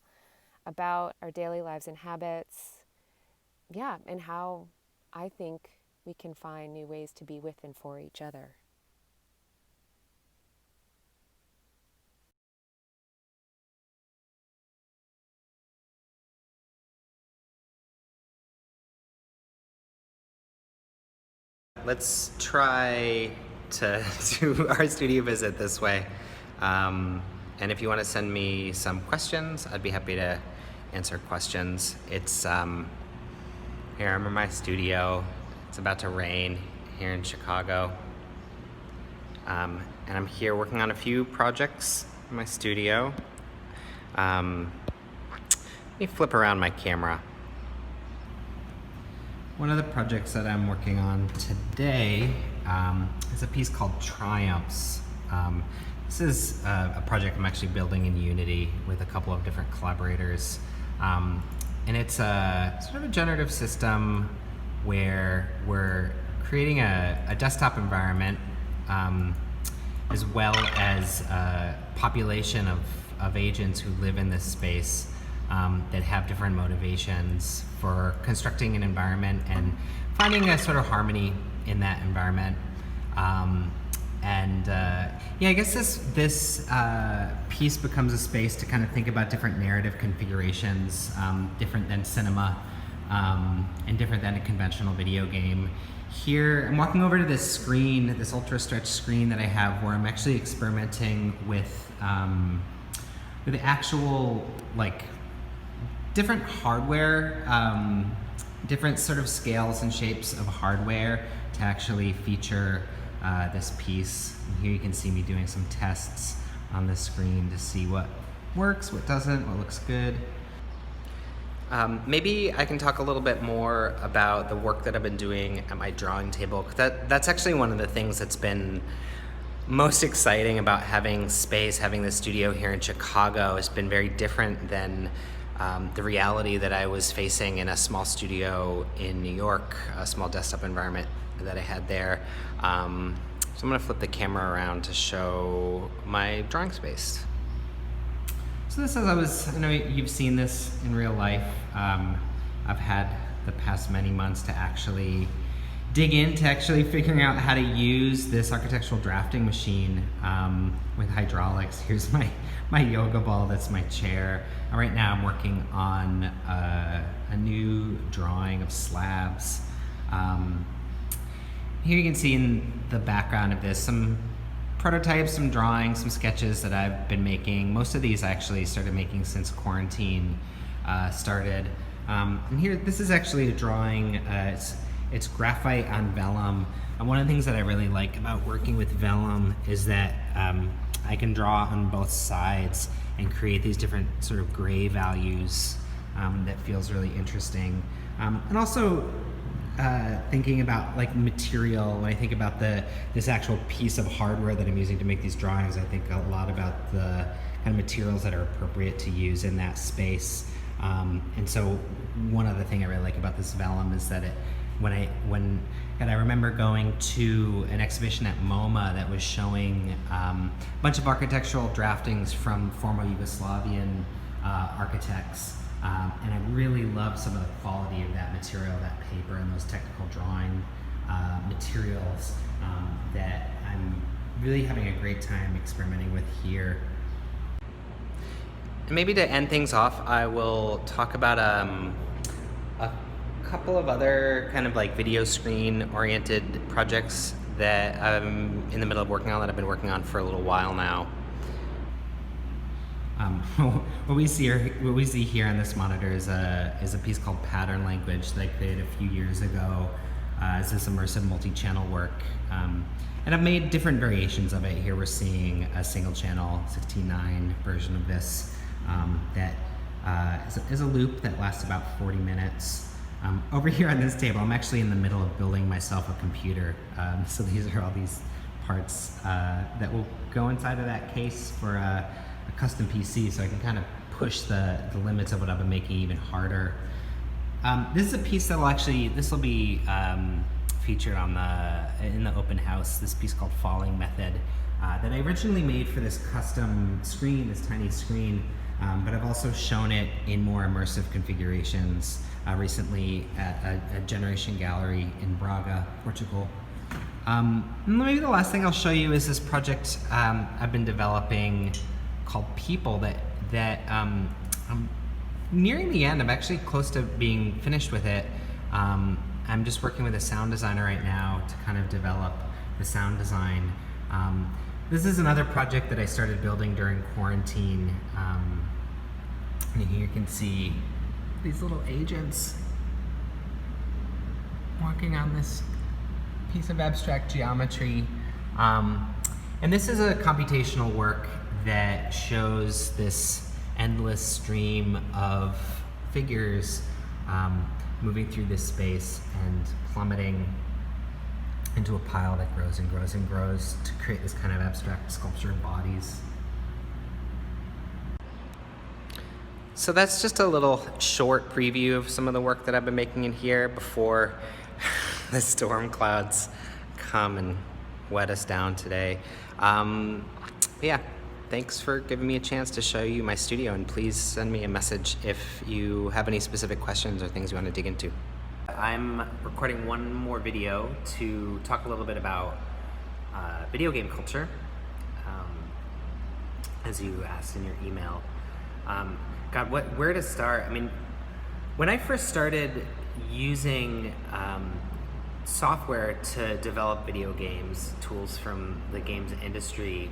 about our daily lives and habits. Yeah, and how I think we can find new ways to be with and for each other. Let's try to do our studio visit this way. And if you want to send me some questions, I'd be happy to answer questions. It's here, I'm in my studio. It's about to rain here in Chicago. And I'm here working on a few projects in my studio. Let me flip around my camera. One of the projects that I'm working on today is a piece called Triumphs. This is a project I'm actually building in Unity with a couple of different collaborators. And it's a sort of a generative system where we're creating a desktop environment as well as a population of agents who live in this space that have different motivations for constructing an environment and finding a sort of harmony in that environment. Yeah, I guess this piece becomes a space to kind of think about different narrative configurations, different than cinema and different than a conventional video game. Here, I'm walking over to this screen, this ultra stretch screen that I have, where I'm actually experimenting with the actual different hardware, different sort of scales and shapes of hardware to actually feature this piece. And here you can see me doing some tests on the screen to see what works, what doesn't, what looks good. Maybe I can talk a little bit more about the work that I've been doing at my drawing table. That's actually one of the things that's been most exciting about having space, having the studio here in Chicago. Has been very different than the reality that I was facing in a small studio in New York, a small desktop environment that I had there. So I'm gonna flip the camera around to show my drawing space. So this is, I know you've seen this in real life. I've had the past many months to actually dig into actually figuring out how to use this architectural drafting machine with hydraulics. Here's my yoga ball, that's my chair. Right now I'm working on a new drawing of slabs. Here you can see in the background of this some prototypes, some drawings, some sketches that I've been making. Most of these I actually started making since quarantine started. And here, this is actually a drawing. It's graphite on vellum. And one of the things that I really like about working with vellum is that I can draw on both sides and create these different sort of gray values that feels really interesting. And also thinking about material, when I think about this actual piece of hardware that I'm using to make these drawings, I think a lot about the kind of materials that are appropriate to use in that space. And so one other thing I really like about this vellum is that I remember going to an exhibition at MoMA that was showing a bunch of architectural draftings from former Yugoslavian architects. And I really love some of the quality of that material, that paper, and those technical drawing materials that I'm really having a great time experimenting with here. And maybe to end things off, I will talk about a couple of other kind of video screen oriented projects that I'm in the middle of working on, that I've been working on for a little while now. What we see here on this monitor is a piece called Pattern Language that I created a few years ago as this immersive multi-channel work. And I've made different variations of it. Here we're seeing a single channel 16:9 version of this that is a loop that lasts about 40 minutes. Over here on this table, I'm actually in the middle of building myself a computer. So these are all these parts that will go inside of that case for custom PC, so I can kind of push the limits of what I've been making even harder. This is a piece that will be featured in the open house. This piece called Falling Method that I originally made for this custom screen, this tiny screen, but I've also shown it in more immersive configurations recently at a Generation Gallery in Braga, Portugal. Maybe the last thing I'll show you is this project I've been developing called People that I'm nearing the end. I'm actually close to being finished with it. I'm just working with a sound designer right now to kind of develop the sound design. This is another project that I started building during quarantine. And here you can see these little agents working on this piece of abstract geometry. And this is a computational work that shows this endless stream of figures moving through this space and plummeting into a pile that grows and grows and grows to create this kind of abstract sculpture of bodies. So that's just a little short preview of some of the work that I've been making in here before the storm clouds come and wet us down today. Yeah, thanks for giving me a chance to show you my studio, and please send me a message if you have any specific questions or things you want to dig into. I'm recording one more video to talk a little bit about video game culture, as you asked in your email. God, where to start? I mean, when I first started using software to develop video games, tools from the games industry,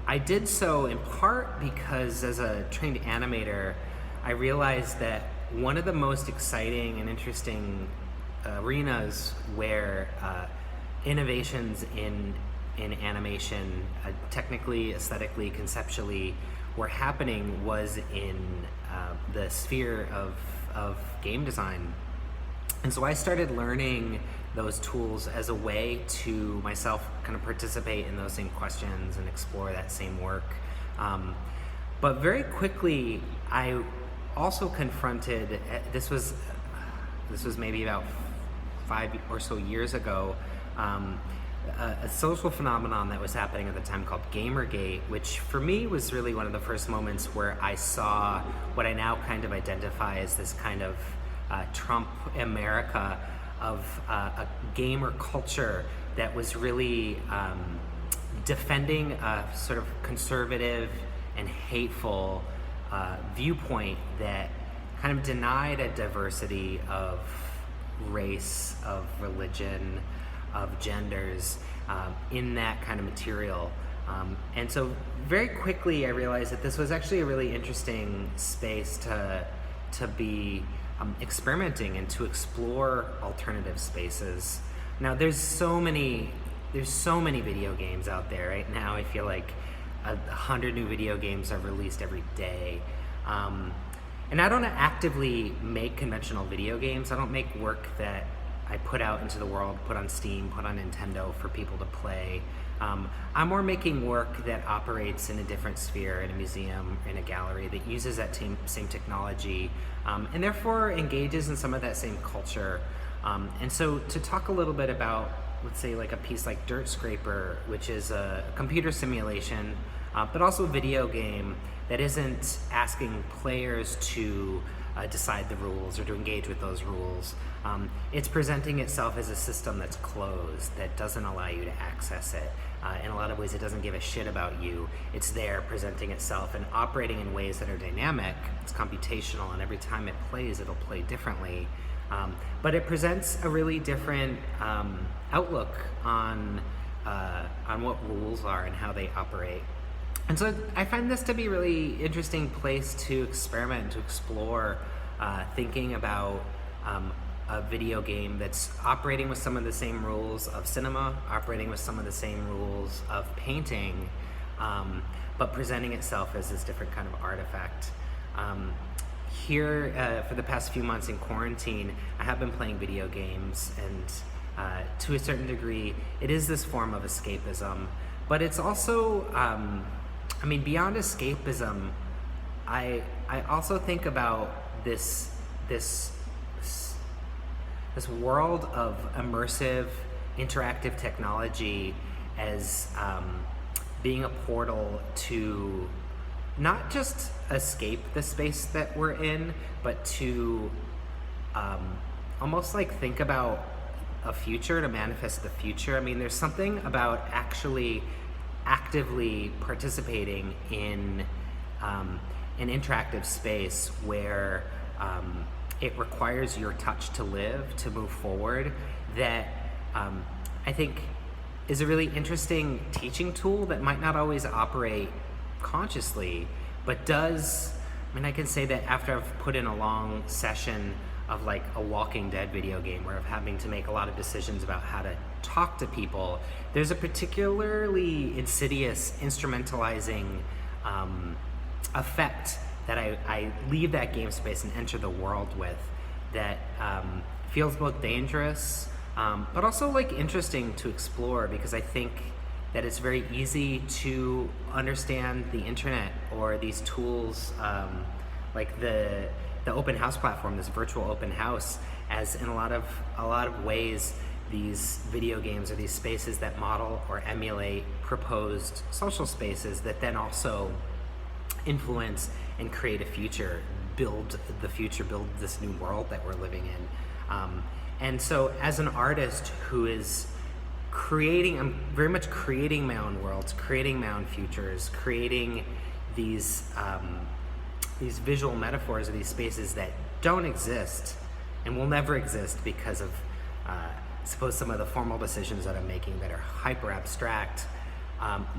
I did so in part because as a trained animator, I realized that one of the most exciting and interesting arenas where innovations in animation, technically, aesthetically, conceptually, were happening was in the sphere of game design. And so I started learning those tools as a way to myself kind of participate in those same questions and explore that same work. But very quickly, I also confronted, this was maybe about 5 or so years ago, a social phenomenon that was happening at the time called Gamergate, which for me was really one of the first moments where I saw what I now kind of identify as this kind of Trump America of a gamer culture that was really defending a sort of conservative and hateful viewpoint that kind of denied a diversity of race, of religion, of genders in that kind of material. And so very quickly I realized that this was actually a really interesting space to be experimenting and to explore alternative spaces. Now there's so many video games out there right now. I feel like 100 new video games are released every day. And I don't actively make conventional video games. I don't make work that I put out into the world, put on Steam, put on Nintendo for people to play. I'm more making work that operates in a different sphere, in a museum, in a gallery, that uses that same technology, and therefore engages in some of that same culture. And so to talk a little bit about, let's say, like a piece like Dirt Scraper, which is a computer simulation, but also a video game that isn't asking players to decide the rules or to engage with those rules. It's presenting itself as a system that's closed, that doesn't allow you to access it. In a lot of ways, it doesn't give a shit about you. It's there presenting itself and operating in ways that are dynamic. It's computational, and every time it plays, it'll play differently. But it presents a really different outlook on what rules are and how they operate. And so I find this to be a really interesting place to experiment, to explore, thinking about a video game that's operating with some of the same rules of cinema, operating with some of the same rules of painting, but presenting itself as this different kind of artifact. Here, for the past few months in quarantine, I have been playing video games, and to a certain degree, it is this form of escapism, but it's also I mean, beyond escapism, I also think about this world of immersive, interactive technology as being a portal to not just escape the space that we're in, but to almost like think about a future, to manifest the future. I mean, there's something about actually actively participating in an interactive space where it requires your touch to live, to move forward, that I think is a really interesting teaching tool that might not always operate consciously, but does. I mean, I can say that after I've put in a long session of like a Walking Dead video game where I'm having to make a lot of decisions about how to talk to people, there's a particularly insidious instrumentalizing effect that I leave that game space and enter the world with that feels both dangerous but also like interesting to explore, because I think that it's very easy to understand the internet or these tools like the open house platform, this virtual open house, as in a lot of ways these video games are these spaces that model or emulate proposed social spaces that then also influence and create a future, build the future, build this new world that we're living in. And so as an artist who is creating, I'm very much creating my own worlds, creating my own futures, creating these visual metaphors of these spaces that don't exist and will never exist because of suppose some of the formal decisions that I'm making that are hyper abstract,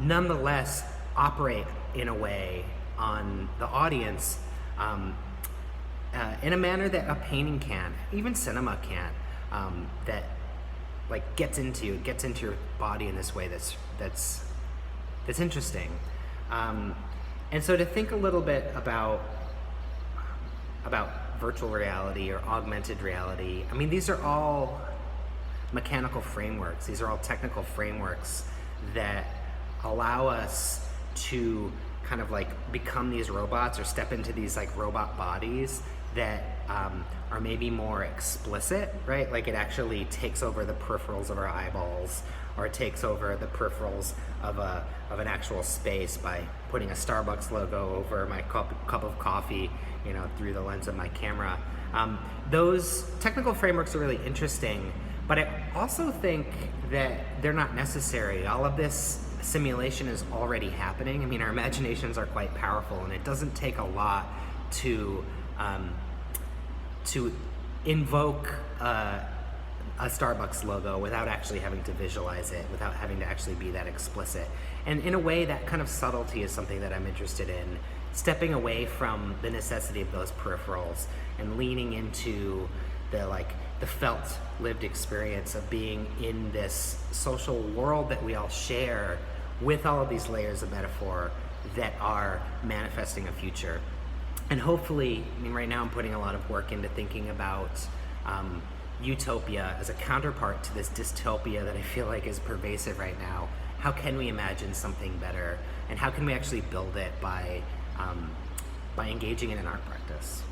nonetheless operate in a way on the audience in a manner that a painting can, even cinema can, that like gets into your body in this way that's interesting. And so to think a little bit about virtual reality or augmented reality, I mean, these are all mechanical frameworks. These are all technical frameworks that allow us to kind of like become these robots or step into these like robot bodies that are maybe more explicit, right? Like it actually takes over the peripherals of our eyeballs, or it takes over the peripherals of an actual space by putting a Starbucks logo over my cup of coffee, you know, through the lens of my camera. Those technical frameworks are really interesting, but I also think that they're not necessary. All of this simulation is already happening. I mean, our imaginations are quite powerful, and it doesn't take a lot to invoke a Starbucks logo without actually having to visualize it, without having to actually be that explicit. And in a way, that kind of subtlety is something that I'm interested in, stepping away from the necessity of those peripherals and leaning into the felt lived experience of being in this social world that we all share with all of these layers of metaphor that are manifesting a future. And hopefully, I mean, right now I'm putting a lot of work into thinking about utopia as a counterpart to this dystopia that I feel like is pervasive right now. How can we imagine something better, and how can we actually build it by engaging in an art practice?